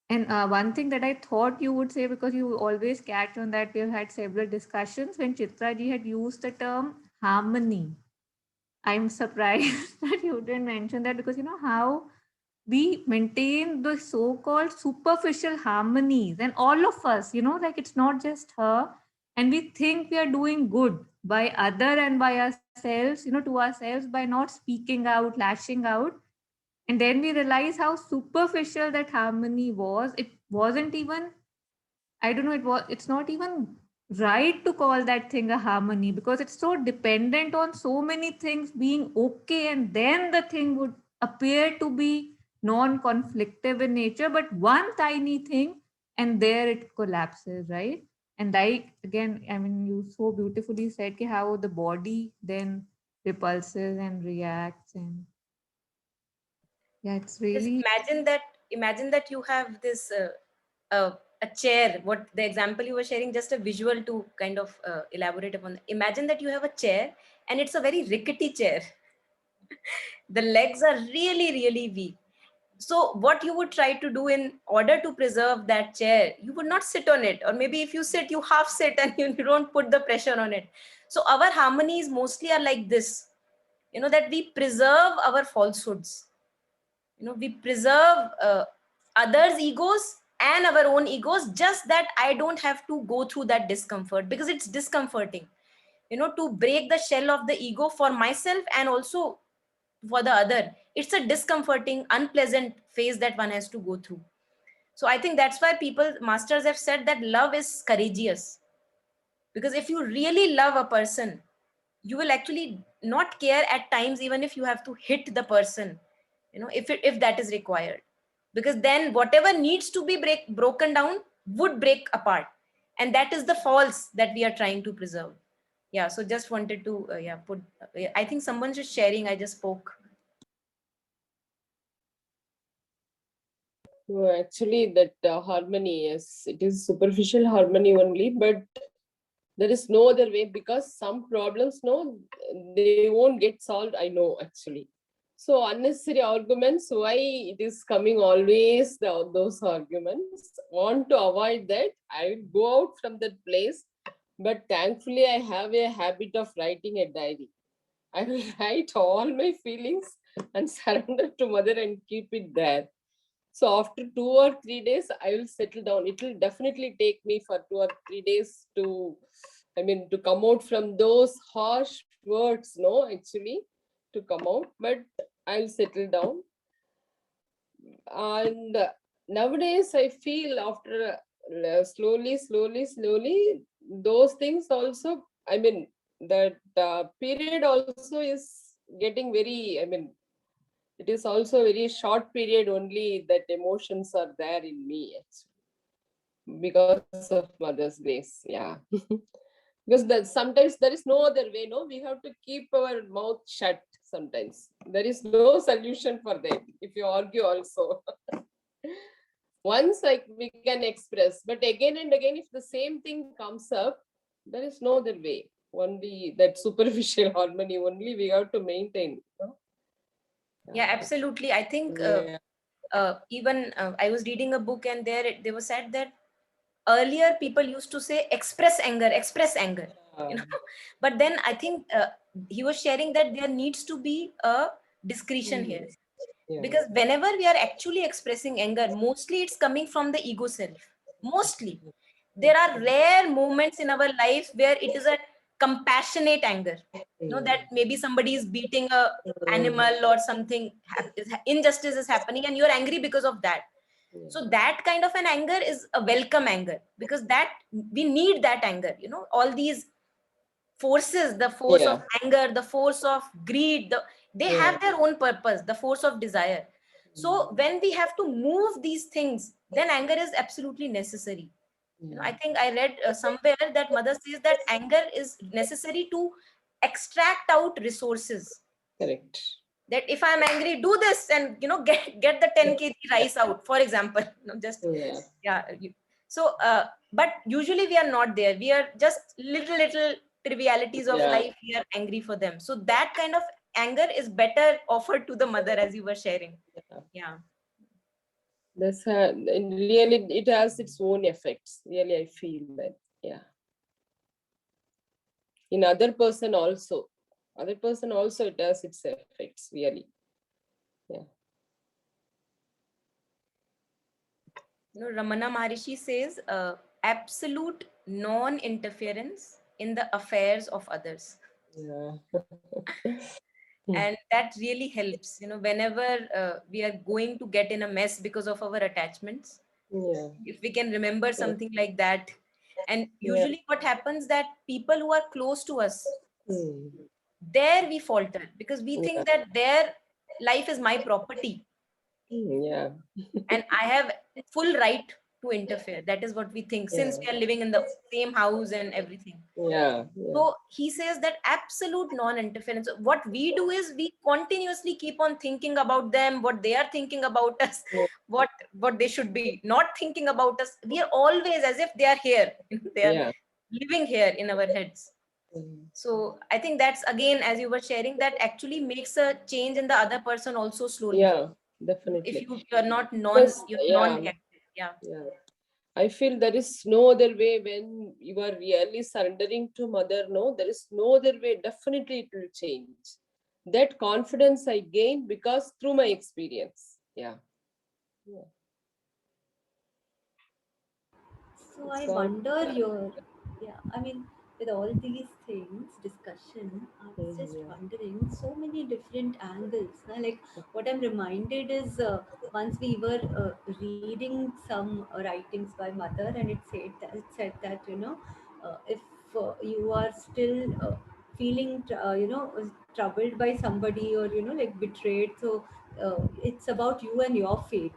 And one thing that I thought you would say, because you always catch on that, we have had several discussions when Chitraji had used the term harmony. I'm surprised that you didn't mention that, because how we maintain the so-called superficial harmonies, and all of us, like it's not just her, and we think we are doing good by other and by ourselves, to ourselves, by not speaking out, lashing out. And then we realize how superficial that harmony was. It wasn't even, I don't know, it's not even right to call that thing a harmony, because it's so dependent on so many things being okay, and then the thing would appear to be non-conflictive in nature. But one tiny thing, and there it collapses, right? And like again, I mean, you so beautifully said how the body then repulses and reacts, and yeah, it's Just really imagine that you have this a chair. What the example you were sharing, just a visual to kind of elaborate upon. Imagine that you have a chair and it's a very rickety chair. The legs are really, really weak. So what you would try to do in order to preserve that chair, you would not sit on it, or maybe if you sit, you half sit and you don't put the pressure on it. So our harmonies mostly are like this, that we preserve our falsehoods. We preserve others' egos and our own egos, just that I don't have to go through that discomfort, because it's discomforting, to break the shell of the ego for myself and also for the other. It's a discomforting, unpleasant phase that one has to go through. So I think that's why masters have said that love is courageous, because if you really love a person, you will actually not care at times, even if you have to hit the person, if that is required, because then whatever needs to be broken down would break apart, and that is the false that we are trying to preserve. Yeah, so just wanted to put, I think someone's just sharing, I just spoke. No, actually, that harmony, yes, it is superficial harmony only, but there is no other way, because some problems, no, they won't get solved. I know, actually. So unnecessary arguments, why it is coming always, those arguments? Want to avoid that, I will go out from that place. But thankfully, I have a habit of writing a diary. I will write all my feelings and surrender to mother and keep it there. So after 2 or 3 days, I will settle down. It will definitely take me for 2 or 3 days to come out from those harsh words, no, actually, to come out, but I'll settle down. And nowadays, I feel after slowly, those things also, that period also is getting very, it is also a very short period only that emotions are there in me, actually, because of mother's grace. Yeah. Because sometimes there is no other way, no, we have to keep our mouth shut sometimes. There is no solution for that. If you argue also. Once like we can express, but again and again, if the same thing comes up, there is no other way. Only that superficial harmony only we have to maintain. Yeah, absolutely. I think even I was reading a book, and they were said that earlier people used to say express anger, you know. But then I think he was sharing that there needs to be a discretion here, because whenever we are actually expressing anger, mostly it's coming from the ego self. Mostly there are rare moments in our life where it is a compassionate anger, you know, that maybe somebody is beating a animal or something, injustice is happening, and you're angry because of that. So that kind of an anger is a welcome anger, because that we need that anger, you know. All these forces, the force of anger, the force of greed, they have their own purpose, the force of desire. So when we have to move these things, then anger is absolutely necessary. You know, I think I read somewhere that mother says that anger is necessary to extract out resources. Correct. That if I'm angry, do this, and you know, get the 10 kg rice out, for example. You know, just so but usually we are not there. We are just little trivialities of life, we are angry for them. So that kind of anger is better offered to the mother, as you were sharing. That's and really it has its own effects. Really, I feel that. In other person also it has its effects, really. You know, Ramana Maharishi says absolute non-interference in the affairs of others. And that really helps, you know, whenever we are going to get in a mess because of our attachments. If we can remember something like that. And usually what happens that people who are close to us, there we falter, because we think that their life is my property. And I have full right to interfere. That is what we think, since we are living in the same house and everything. So he says that absolute non-interference. What we do is we continuously keep on thinking about them, what they are thinking about us, what they should be not thinking about us. We are always as if they are here. They are living here in our heads. So I think that's, again, as you were sharing, that actually makes a change in the other person also slowly. Definitely. If you are not non-reactive. I feel there is no other way when you are really surrendering to mother. No, there is no other way. Definitely it will change. That confidence I gained because through my experience. So I wonder I mean, with all these things, discussion, I was just wondering so many different angles. Like what I'm reminded is once we were reading some writings by mother, and it said that, you know, if you are still feeling, troubled by somebody, or, you know, like betrayed, so it's about you and your faith,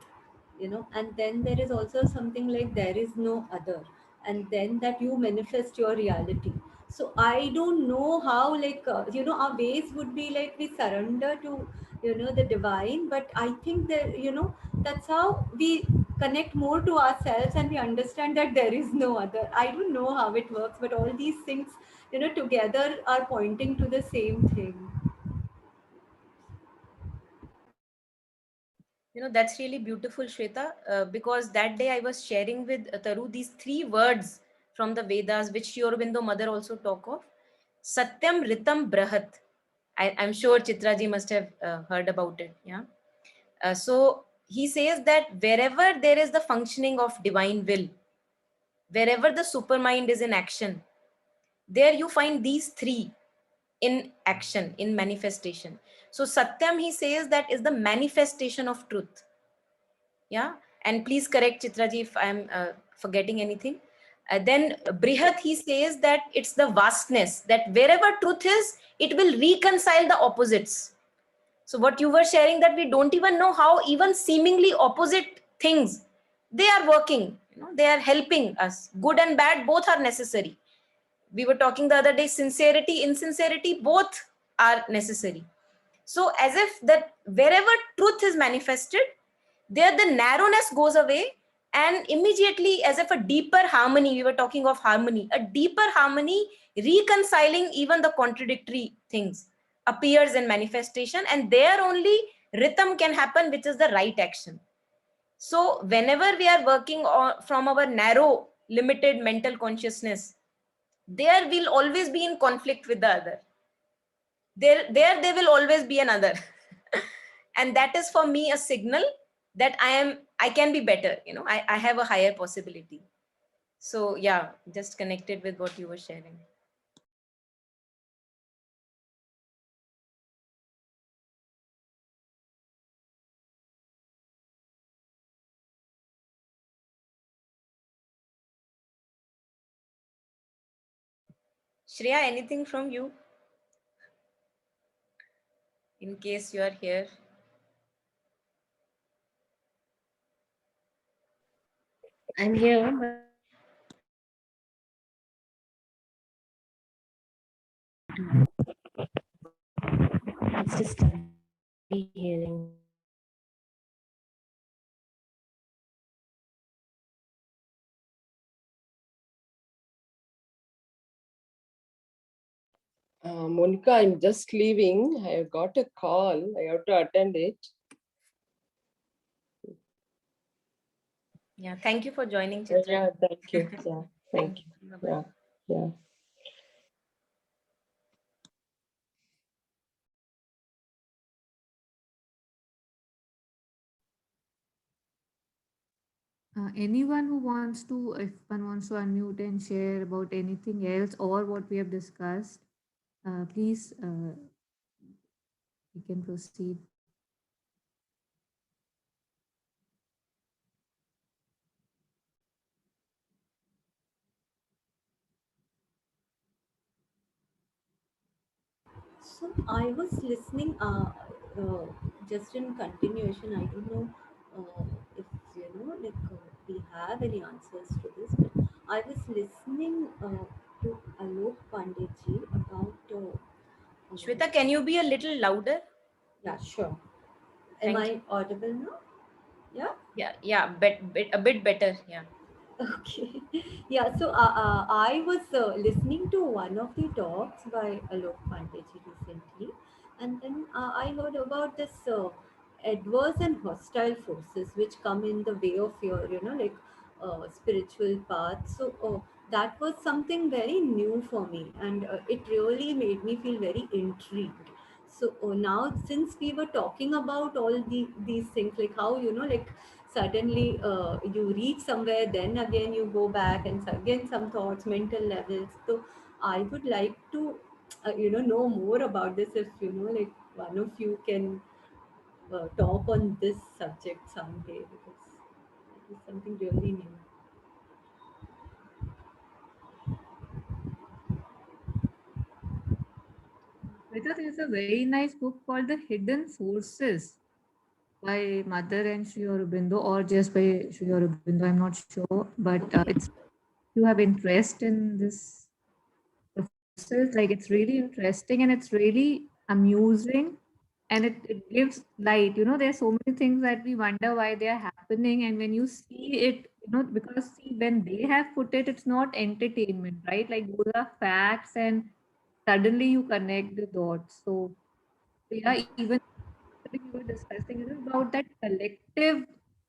you know. And then there is also something like there is no other, and then that you manifest your reality. So I don't know how, like, you know, our ways would be like we surrender to, you know, the divine, but I think that, you know, that's how we connect more to ourselves, and we understand that there is no other. I don't know how it works, but all these things, you know, together are pointing to the same thing. You know, that's really beautiful, Shweta, because that day I was sharing with Taru these 3 words from the Vedas, which Sri Aurobindo mother also talk of. Satyam, Ritam, Brahat. I'm sure Chitraji must have heard about it. So he says that wherever there is the functioning of divine will, wherever the supermind is in action, there you find these 3 in action, in manifestation. So Satyam, he says, that is the manifestation of truth. And please correct Chitraji if I'm forgetting anything. Then Brihat, he says that it's the vastness, that wherever truth is, it will reconcile the opposites. So what you were sharing, that we don't even know how even seemingly opposite things, they are working, you know, they are helping us. Good and bad, both are necessary. We were talking the other day, sincerity, insincerity, both are necessary. So as if that wherever truth is manifested, there the narrowness goes away, and immediately, as if a deeper harmony, we were talking of harmony, a deeper harmony reconciling even the contradictory things appears in manifestation, and there only rhythm can happen, which is the right action. So whenever we are working on from our narrow limited mental consciousness, there will always be in conflict with the other. There will always be another. And that is for me a signal that I can be better, I have a higher possibility. So yeah, just connected with what you were sharing. Shreya, anything from you? In case you are here. I'm here, but it's just study hearing. Monica, I'm just leaving. I have got a call. I have to attend it. Yeah, thank you for joining, Chitra. Yeah, thank you. Yeah, thank you. Bye-bye. Yeah. Anyone who wants to, if one wants to unmute and share about anything else or what we have discussed, please, we can proceed. So I was listening, just in continuation. I don't know if we have any answers to this, but I was listening to Alok Panditji about. Shweta, can you be a little louder? Yeah, sure. Thank Am you. I audible now? Yeah. Yeah, a bit better. Yeah. Okay. Yeah. So I was listening to one of the talks by Alok Pandeyji recently, and then I heard about this adverse and hostile forces which come in the way of your, spiritual path. So that was something very new for me, and it really made me feel very intrigued. So now, since we were talking about all these things, like how, suddenly you reach somewhere, then again you go back, and again some thoughts, mental levels. So I would like to know more about this, if one of you can talk on this subject someday, because it is something really new. Shweta, there's a very nice book called The Hidden Forces by Mother and Sri Aurobindo, or just by Sri Aurobindo, I'm not sure. But it's, you have interest in this, the forces, like it's really interesting and it's really amusing, and it gives light. There's so many things that we wonder why they are happening, and when you see it, because see, when they have put it, it's not entertainment, right? Like those are facts, and suddenly you connect the dots. So yeah, even we were discussing about that collective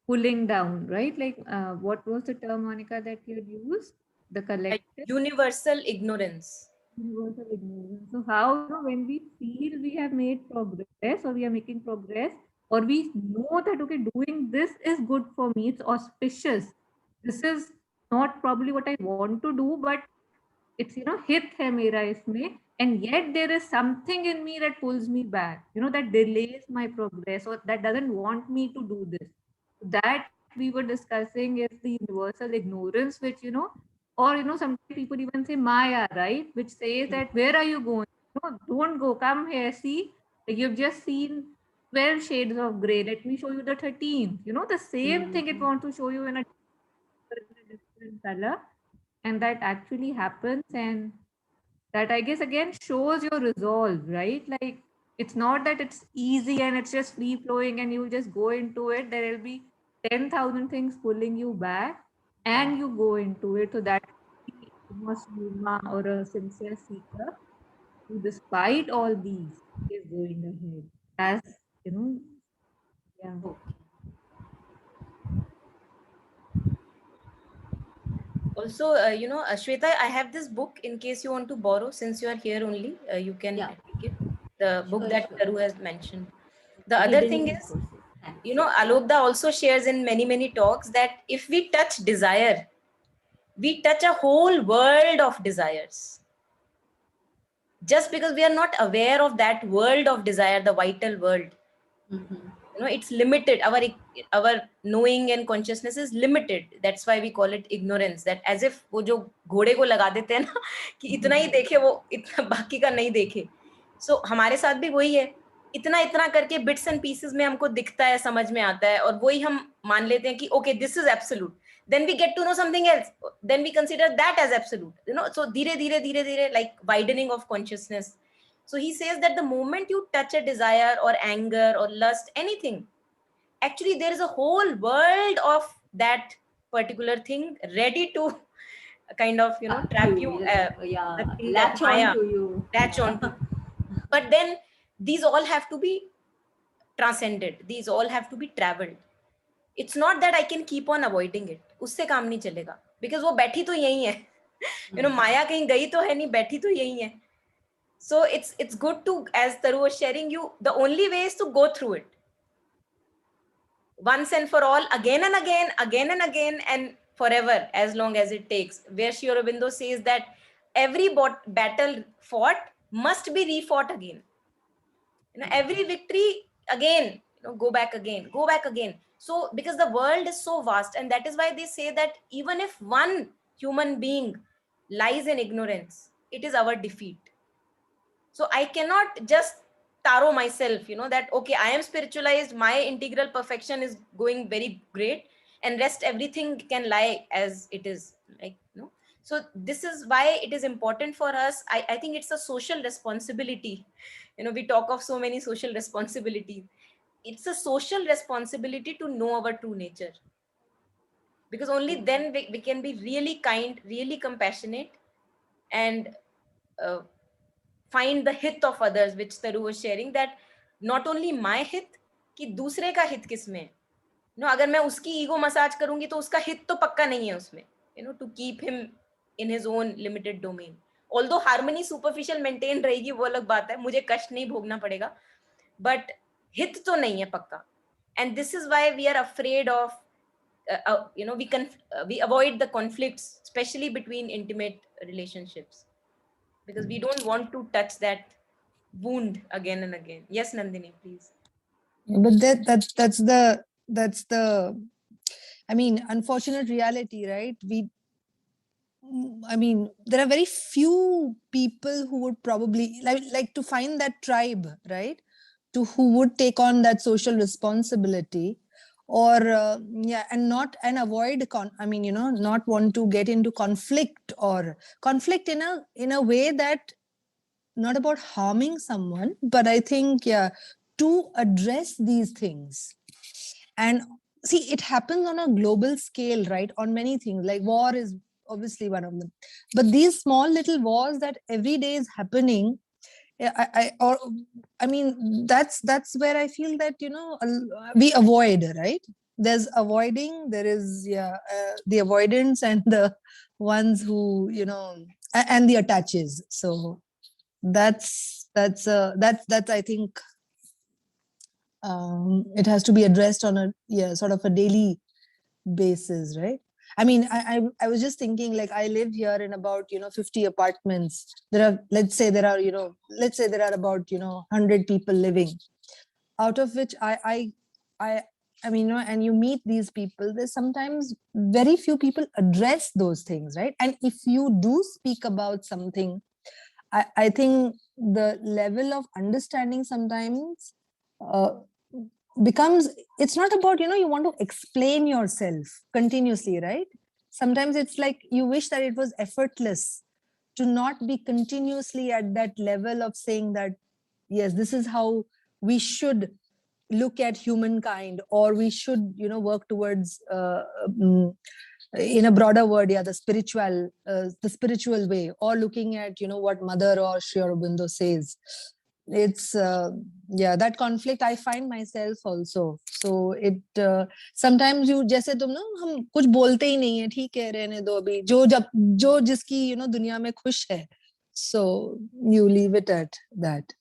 pulling down, right? Like what was the term, Monica, that you had used? The collective Universal ignorance. universal ignorance. So how, when we feel we have made progress, or we are making progress, or we know that okay, doing this is good for me, it's auspicious. This is not probably what I want to do, but it's hit hai mera isme, and yet there is something in me that pulls me back, that delays my progress, or that doesn't want me to do this. That we were discussing is the universal ignorance, which or some people even say Maya, right, which says that where are you going, don't go, come here, see, like you've just seen 12 shades of gray, let me show you the 13th, the same thing it wants to show you in a different color. And that actually happens, and that, I guess, again shows your resolve, right? Like It's not that it's easy and it's just free flowing and you just go into it. There will be 10,000 things pulling you back and you go into it. So that must Nirma or a sincere seeker who, despite all these, is going ahead. As you know, yeah. Okay. Also, Shweta, I have this book in case you want to borrow. Since you are here only, you can Yeah. take it. The book Sure, that sure. Taru has mentioned. The other thing Hidden is, resources. Thanks. Alokda also shares in many talks that if we touch desire, we touch a whole world of desires. Just because we are not aware of that world of desire, the vital world, Mhm. it's limited. Our knowing and consciousness is limited. That's why we call it ignorance. That as if वो जो घोड़े को लगा देते हैं ना कि इतना ही देखे, वो इतना बाकी का नहीं देखे. So हमारे साथ भी वही है. इतना करके बिट्स एंड पीसेस में हमको दिखता है, समझ में आता है, और वही हम मान लेते हैं कि okay, this is absolute. Then we get to know something else. Then we consider that as absolute. So धीरे like widening of consciousness. So he says that the moment you touch a desire or anger or lust, anything, actually there is a whole world of that particular thing ready to kind of, trap you. Yeah, The thing that latch Maya, on to you. latch on to. But then these all have to be transcended. These all have to be traveled. It's not that I can keep on avoiding it. उससे काम नहीं चलेगा. Because वो बैठी तो यही है. माया कहीं गई तो है नहीं, बैठी तो यही है. So it's good to, as Taru was sharing you, the only way is to go through it once and for all, again and again, and forever, as long as it takes. Where Sri Aurobindo says that every battle fought must be refought again. Every victory again, go back again. So because the world is so vast, and that is why they say that even if one human being lies in ignorance, it is our defeat. So I cannot just taro myself, that okay, I am spiritualized, my integral perfection is going very great, and rest everything can lie as it is, like, so this is why it is important for us. I think it's a social responsibility. We talk of so many social responsibilities. It's a social responsibility to know our true nature, because only then we can be really kind, really compassionate, and find the hit of others, which Taru was sharing, that not only my hit, कि दूसरे का हित किसमें है. अगर मैं उसकी ego massage करूंगी तो उसका हित तो पक्का नहीं है उसमें, to keep him in his own limited domain. Although harmony superficial maintain रहेगी, वो अलग बात है, मुझे कष्ट नहीं भोगना पड़ेगा, but हित तो नहीं है पक्का. And this is why we are afraid of we avoid the conflicts, especially between intimate relationships, because we don't want to touch that wound again and again. Yes, Nandini, please. But that's the I mean, unfortunate reality, right? I mean, there are very few people who would probably like to find that tribe, right? Who would take on that social responsibility, or and avoid not want to get into conflict, or conflict in a way that not about harming someone, but I think to address these things. And see, it happens on a global scale, right? On many things, like war is obviously one of them, but these small little wars that every day is happening, that's where I feel that we avoid, right? There's avoiding, there is the avoidance, and the ones who and the attaches. So that's I think it has to be addressed on a sort of a daily basis, right? I mean, I was just thinking, like, I live here in about 50 apartments. Let's say there are about 100 people living, out of which I mean, and you meet these people, there's sometimes very few people address those things, right? And if you do speak about something, I think the level of understanding sometimes becomes, it's not about you want to explain yourself continuously, right? Sometimes it's like you wish that it was effortless to not be continuously at that level of saying that yes, this is how we should look at humankind, or we should, you know, work towards in a broader word, yeah, the spiritual way, or looking at, you know, what Mother or Sri Aurobindo says. It's yeah, that conflict I find myself also. So it sometimes you, जैसे तुम ना, हम कुछ बोलते ही नहीं है, ठीक है रहने दो अभी, जो जिसकी, you know, दुनिया में खुश है, so you leave it at that.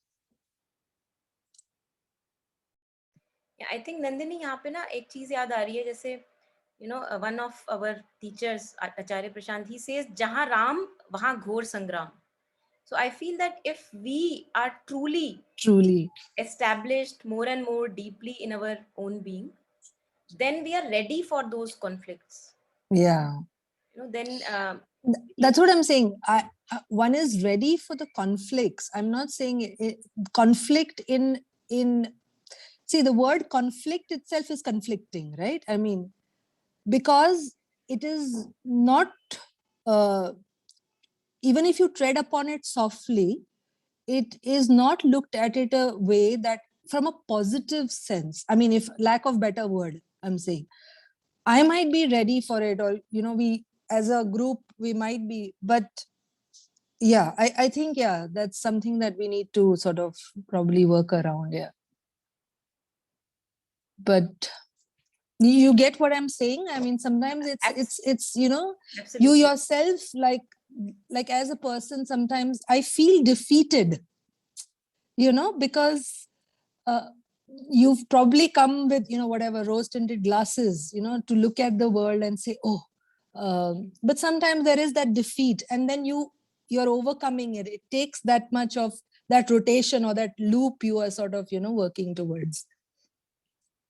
Yeah, I think Nandini, यहाँ पे ना एक चीज याद आ रही है, जैसे you know, one of our teachers, Acharya Prashant, he says, जहाँ राम वहाँ घोर संग्राम. So I feel that if we are truly established more and more deeply in our own being, then we are ready for those conflicts. Yeah. You know, then that's what I'm saying. One is ready for the conflicts. I'm not saying conflict in see, the word conflict itself is conflicting, right? I mean, because it is not even if you tread upon it softly, it is not looked at it a way that from a positive sense. I mean, if lack of better word, I'm saying, I might be ready for it, or, you know, we as a group, we might be, but yeah, I think, yeah, that's something that we need to sort of probably work around. Yeah. But you get what I'm saying? I mean, sometimes it's, you know, absolutely. You yourself, like as a person, sometimes I feel defeated, you know, because you've probably come with, you know, whatever rose tinted glasses, you know, to look at the world and say, oh, but sometimes there is that defeat, and then you're overcoming it. It takes that much of that rotation or that loop you are sort of, you know, working towards.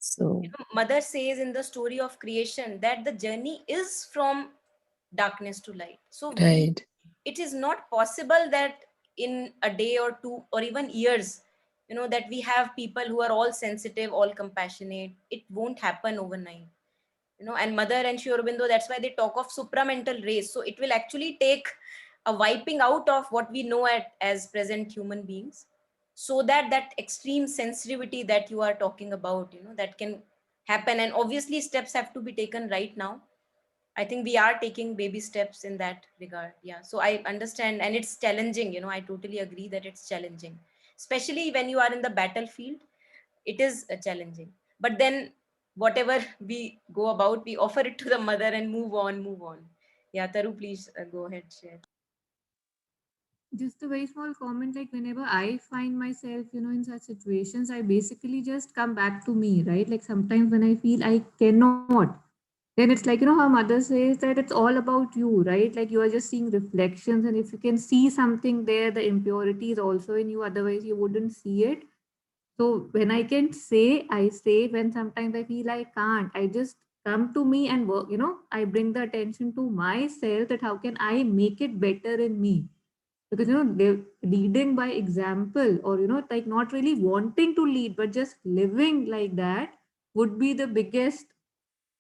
So, you know, Mother says in the story of creation that the journey is from darkness to light. So right. It is not possible that in a day or two or even years, you know, that we have people who are all sensitive, all compassionate. It won't happen overnight. You know, and Mother and Sri Aurobindo, that's why they talk of supramental race. So it will actually take a wiping out of what we know as present human beings, so that that extreme sensitivity that you are talking about, you know, that can happen. And obviously steps have to be taken right now. I think we are taking baby steps in that regard. Yeah. So I understand, and it's challenging, you know, I totally agree that it's challenging, especially when you are in the battlefield. It is challenging. But then whatever we go about, we offer it to the Mother and move on. Yeah, Taru, please go ahead, share. Just a very small comment, like whenever I find myself, you know, in such situations, I basically just come back to me, right? Like sometimes when I feel I cannot, then it's like, you know, how Mother says that it's all about you, right? Like you are just seeing reflections, and if you can see something there, the impurity is also in you, otherwise you wouldn't see it. So when I can say, I say. When sometimes I feel I can't, I just come to me and work, you know, I bring the attention to myself, that how can I make it better in me? Because, you know, they're leading by example, or, you know, like not really wanting to lead, but just living like that would be the biggest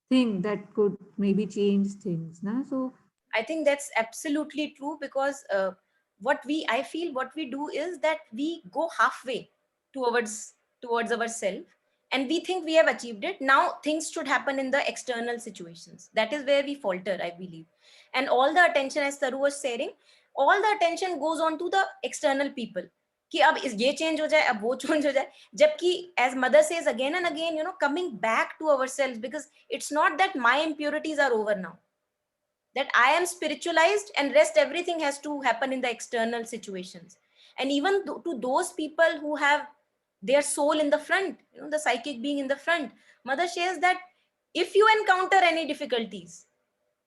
thing that could maybe change things. Na? So I think that's absolutely true, because I feel what we do is that we go halfway towards ourselves, and we think we have achieved it. Now things should happen in the external situations. That is where we falter, I believe. And all the attention, as Taru was saying, all the attention goes on to the external people. कि अब ये change हो जाए, अब वो change हो जाए. जबकि as Mother says again and again, you know, coming back to ourselves, because it's not that my impurities are over now, that I am spiritualized and rest everything has to happen in the external situations. And even to those people who have their soul in the front, you know, the psychic being in the front, Mother says that if you encounter any difficulties,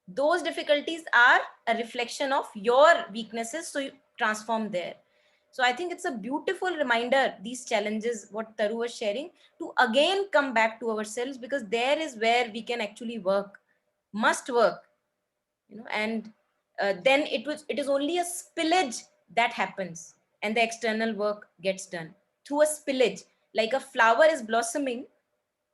those difficulties are a reflection of your weaknesses, so you transform there. So I think it's a beautiful reminder, these challenges, what Taru was sharing, to again come back to ourselves, because there is where we can actually work, must work, you know. And then it is only a spillage that happens, and the external work gets done through a spillage. Like a flower is blossoming,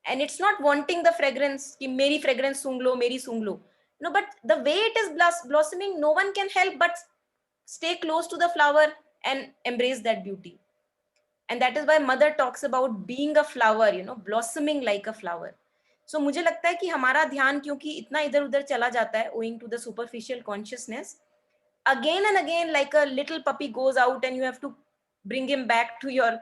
and it's not wanting the fragrance ki meri fragrance sung lo, meri sung lo, no, but the way it is blossoming, no one can help but stay close to the flower and embrace that beauty. And that is why mother talks about being a flower, you know, blossoming like a flower. So मुझे लगता है कि हमारा ध्यान क्योंकि इतना इधर उधर चला जाता है owing to the superficial consciousness, again and again, like a little puppy goes out and you have to bring him back to your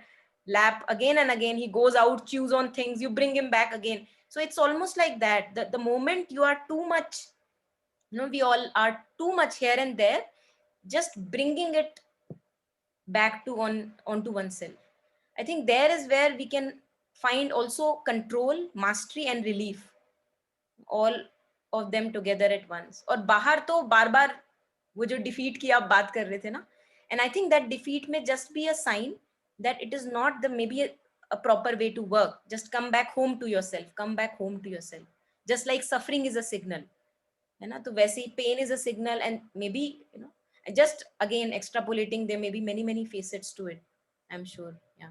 lap again and again. He goes out, chews on things, you bring him back again. So it's almost like that. The moment you are too much, you know, we all are too much here and there, just bringing it back to onto oneself. I think there is where we can find also control, mastery and relief, all of them together at once. और बाहर तो बार बार वो जो defeat की आप बात कर रहे थे ना, and I think that defeat may just be a sign that it is not the maybe a proper way to work. Just come back home to yourself, come back home to yourself. Just like suffering is a signal, है ना, तो वैसे ही pain is a signal, and maybe, you know, just again extrapolating, there may be many facets to it, I'm sure. Yeah.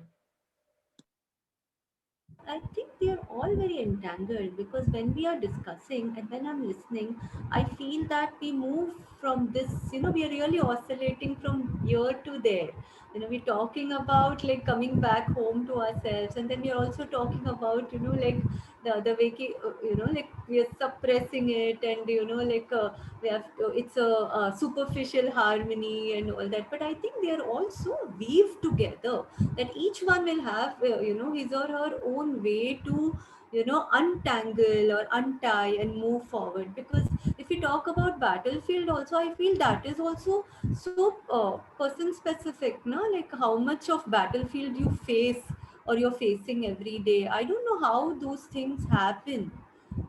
I think they are all very entangled, because when we are discussing and when I'm listening, I feel that we move from this, we are really oscillating from here to there. We're talking about like coming back home to ourselves, and then we're also talking about, like the other way, like we are suppressing it, and, like we have, it's a superficial harmony and all that. But I think they are all so weaved together that each one will have his or her own way to untangle or untie and move forward. Because if we talk about battlefield also, I feel that is also so person specific, no? Like how much of battlefield you face or you're facing every day. I don't know how those things happen,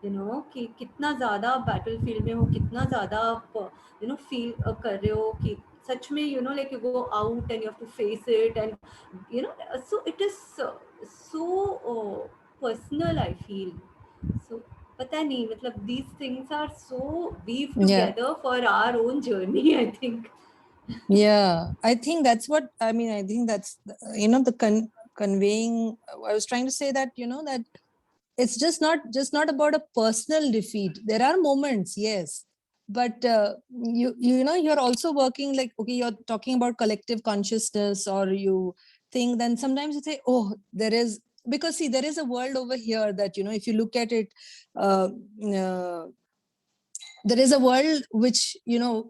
कि कितना ज़्यादा battlefield में हो, कितना ज़्यादा आप feel कर रहे हो कि सच में like you go out and you have to face it, and so it is so personal, I feel. So पता नहीं, मतलब these things are so weaved Yeah. together for our own journey, I think. Yeah, I think that's what I mean. I think that's the conveying. I was trying to say that that it's just not about a personal defeat. There are moments, yes, but you're also working, like, okay, you're talking about collective consciousness, or you think, then sometimes you say, oh, there is, because see, there is a world over here that if you look at it, uh, there is a world which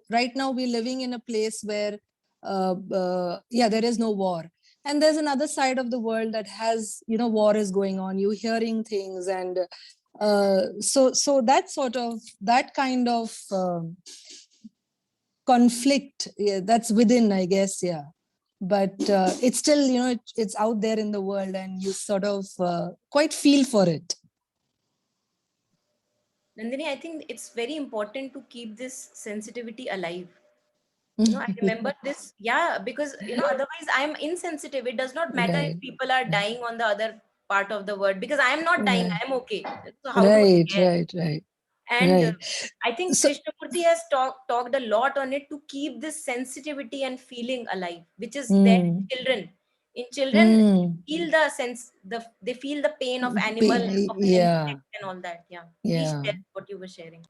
right now we're living in a place where there is no war, and there's another side of the world that has war is going on, you hearing things, and so that sort of, that kind of conflict, yeah, that's within, I guess. Yeah, but it's still it's out there in the world, and you sort of quite feel for it. Nandini, I think it's very important to keep this sensitivity alive. I remember this, yeah, because otherwise I'm insensitive. It does not matter if people are dying on the other part of the world, because I am not dying, I am okay. So how do I care? Right. And I think Krishnamurti has talked a lot on it, to keep this sensitivity and feeling alive, which is there in children. In children, feel the sense, they feel the pain of animal, of an insect and all that. Yeah. Please share what you were sharing.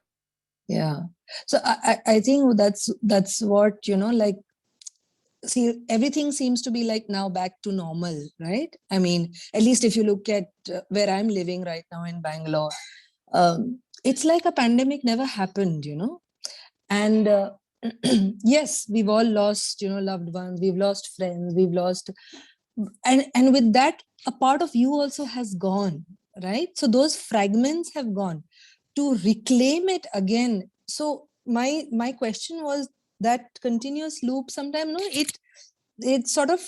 Yeah. So I think that's what, like, see, everything seems to be like now back to normal, right? I mean, at least if you look at where I'm living right now in Bangalore, it's like a pandemic never happened, and yes, we've all lost, loved ones, we've lost friends, we've lost, and with that, a part of you also has gone, right? So those fragments have gone. To reclaim it again, so my question was, that continuous loop sometimes, no, it sort of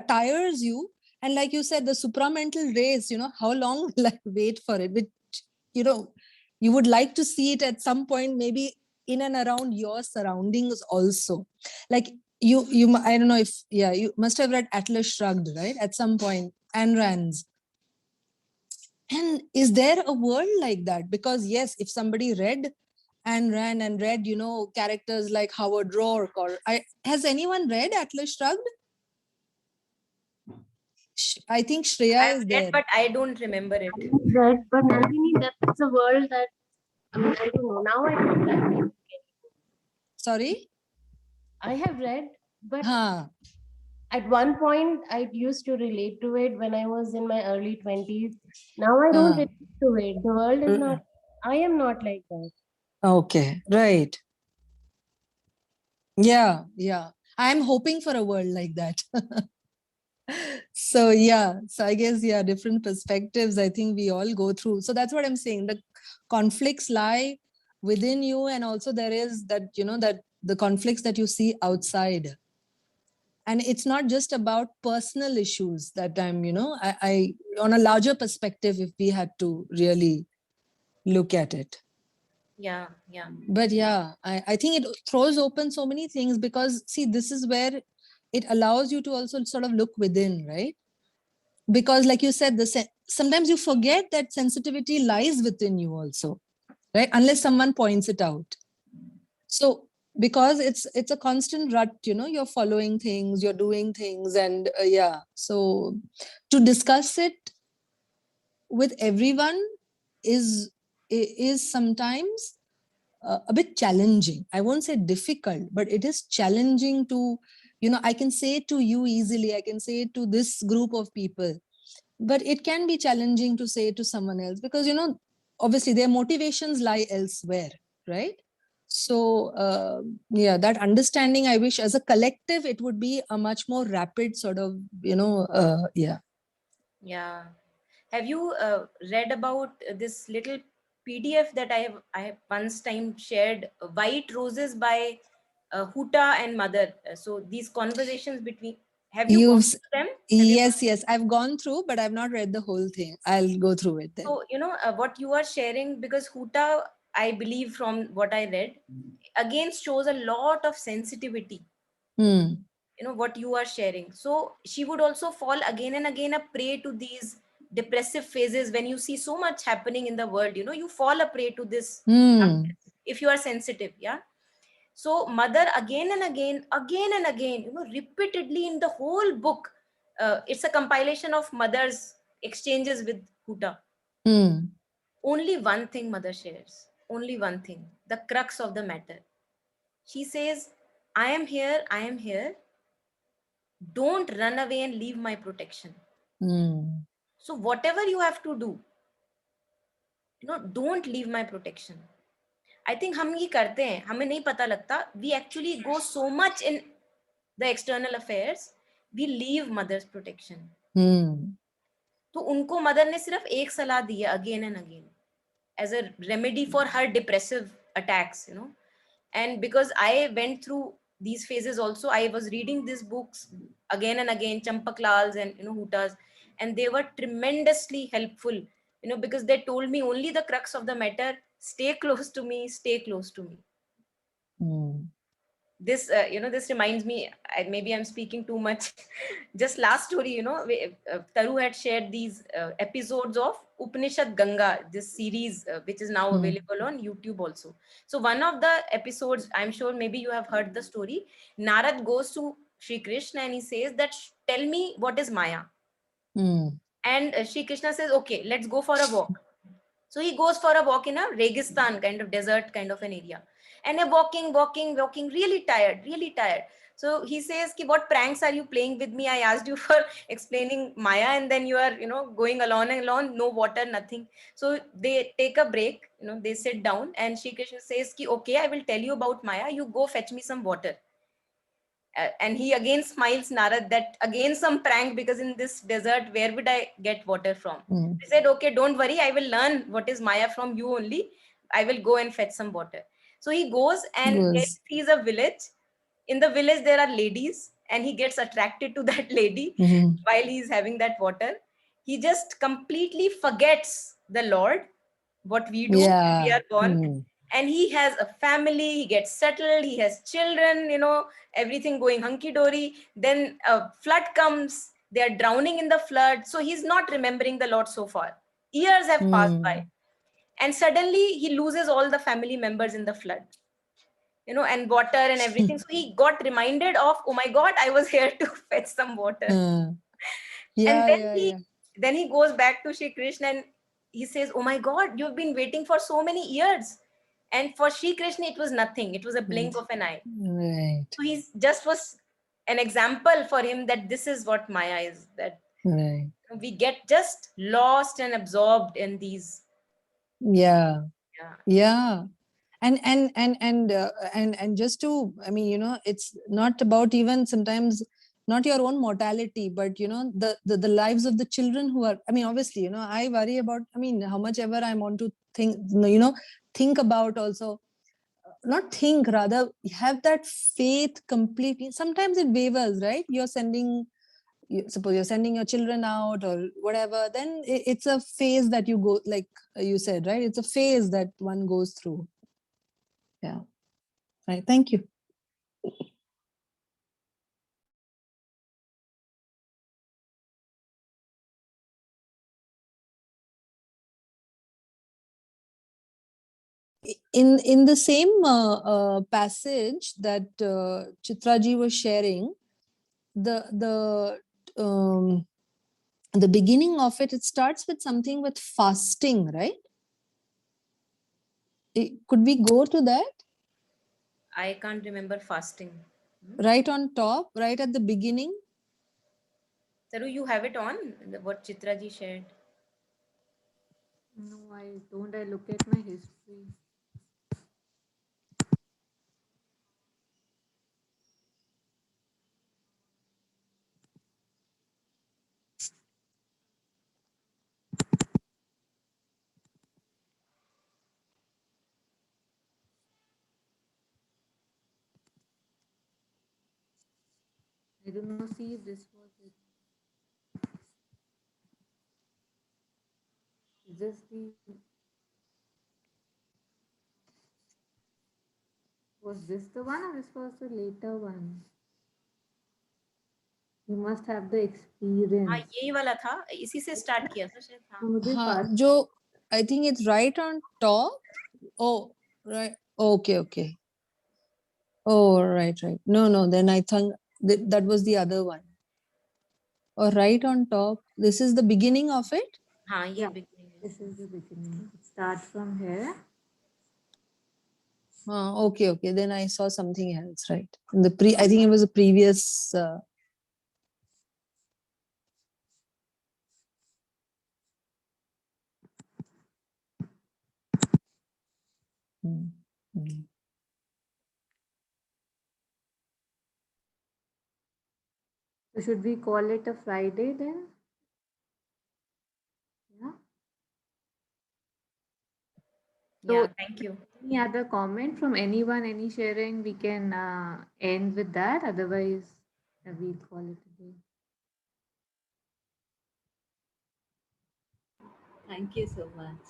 tires you, and like you said, the supramental race, how long will I wait for it? Which you would like to see it at some point, maybe in and around your surroundings also. Like you I don't know if you must have read Atlas Shrugged, right, at some point, Ayn Rand's. And is there a world like that? Because yes, if somebody read Ayn Rand and read, characters like Howard Rourke, or has anyone read Atlas Shrugged? I think Shreya is there. But I don't remember it. Read, but Nandini, that's a world that, I mean, I don't know. Now I don't read. Sorry? I have read, but at one point I used to relate to it when I was in my early 20s. Now I don't relate to it. The world is not, I am not like that. Okay, right. Yeah, yeah. I'm hoping for a world like that. So yeah, so I guess, yeah, different perspectives I think we all go through. So that's what I'm saying. The conflicts lie within you, and also there is that, you know, that the conflicts that you see outside. And it's not just about personal issues that I'm, you know, I on a larger perspective, if we had to really look at it. Yeah, yeah. But yeah, I think it throws open so many things, because see, this is where it allows you to also sort of look within, right? Because like you said, sometimes you forget that sensitivity lies within you also, right? Unless someone points it out. So because it's a constant rut, you know, you're following things, you're doing things, and yeah, so to discuss it with everyone is sometimes a bit challenging. I won't say difficult, but it is challenging to, you know, I can say it to you easily, I can say it to this group of people, but it can be challenging to say it to someone else, because, you know, obviously their motivations lie elsewhere, right? So yeah, that understanding, I wish as a collective it would be a much more rapid sort of, you know, yeah. Yeah. Have you read about this little PDF that I have once time shared, White Roses by Huta and Mother. So these conversations between, have you gone You've through them? yes, I've gone through, but I've not read the whole thing. I'll go through it then. So, you know, what you are sharing, because Huta, I believe from what I read, again shows a lot of sensitivity. You know, what you are sharing. So she would also fall again and again a prey to these depressive phases. When you see so much happening in the world, you know, you fall a prey to this if you are sensitive. Yeah. So Mother again and again, you know, repeatedly in the whole book, it's a compilation of Mother's exchanges with Huta. Only one thing Mother shares, only one thing, the crux of the matter. She says, I am here, don't run away and leave my protection. So whatever you have to do, you know, don't leave my protection. I think हम ये करते हैं, हमें नहीं पता लगता, we actually go so much in the external affairs, we leave mother's protection. तो उनको मदर ने सिर्फ एक सलाह दी है again and again as a remedy for her depressive attacks, you know. And because I went through these phases also, I was reading these books again and again, Champak Lal's and, you know, Hutas, and they were tremendously helpful, you know, because they told me only the crux of the matter, stay close to me, stay close to me. This, you know, this reminds me, maybe I'm speaking too much. Just last story, you know, Taru had shared these episodes of Upanishad Ganga, this series, which is now available on YouTube also. So one of the episodes, I'm sure maybe you have heard the story, Narad goes to Shri Krishna and he says that, tell me what is Maya. And Shri Krishna says, okay, let's go for a walk. So he goes for a walk in a Registan, kind of desert kind of an area. And they're walking, really tired. So he says, Ki, what pranks are you playing with me? I asked you for explaining Maya, and then you are, you know, going along and along, no water, nothing. So they take a break, you know, they sit down, and Shri Krishna says, Ki, okay, I will tell you about Maya. You go fetch me some water. And he again smiles, Narad, that again some prank, because in this desert, where would I get water from? He said, okay, don't worry, I will learn what is Maya from you only. I will go and fetch some water. So he goes and he sees a village. In the village, there are ladies, and he gets attracted to that lady while he's having that water. He just completely forgets the Lord, what we do when we are born. And he has a family, he gets settled, he has children, you know, everything going hunky-dory. Then a flood comes, they are drowning in the flood. So he's not remembering the Lord so far. Years have passed by. And suddenly he loses all the family members in the flood, you know, and water and everything. So he got reminded of, oh my God, I was here to fetch some water. And then he goes back to Shri Krishna and he says, oh my God, you've been waiting for so many years. And for Shri Krishna, it was nothing. It was a blink of an eye. So he just was an example for him that this is what Maya is, that Right. we get just lost and absorbed in these. Yeah. Yeah. Yeah. And just to, I mean, you know, it's not about even sometimes not your own mortality, but you know, the lives of the children who are, I mean, obviously, you know, I worry about, I mean, how much ever I want to think, you know, think about also, not think, rather have that faith completely. Sometimes it wavers, right? You're sending, suppose you're sending your children out or whatever, then it's a phase that you go, like you said, right? It's a phase that one goes through. Yeah. Right. Thank you. In the same passage that Chitraji was sharing, the beginning of it starts with something with fasting, right? Could we go to that? I can't remember fasting. Right on top, right at the beginning. Taru, you have it on, what Chitraji shared? No, I don't. I look at my history. I don't know. See if this was it. Is this the? Was this the one, or this was the later one? You must have the हाँ, experience. यही वाला था, इसी से start किया था शायद. हाँ. मुझे हाँ, first जो I think it's right on top. Oh, right. Okay, okay. Oh, right. No. Then I think that was the other one. Or right on top. This is the beginning of it. हाँ, ये Yeah. beginning है. This is the beginning. It starts from here. Okay. Then I saw something else, right? In the I think it was a previous. Hmm. So should we call it a Friday then? Yeah. So Yeah, thank you. any other comment from anyone, any sharing, we can end with that. Otherwise, we'll call it a day. Thank you so much.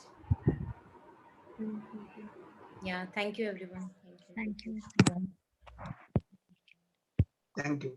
Yeah, thank you everyone. Thank you. Thank you. Thank you.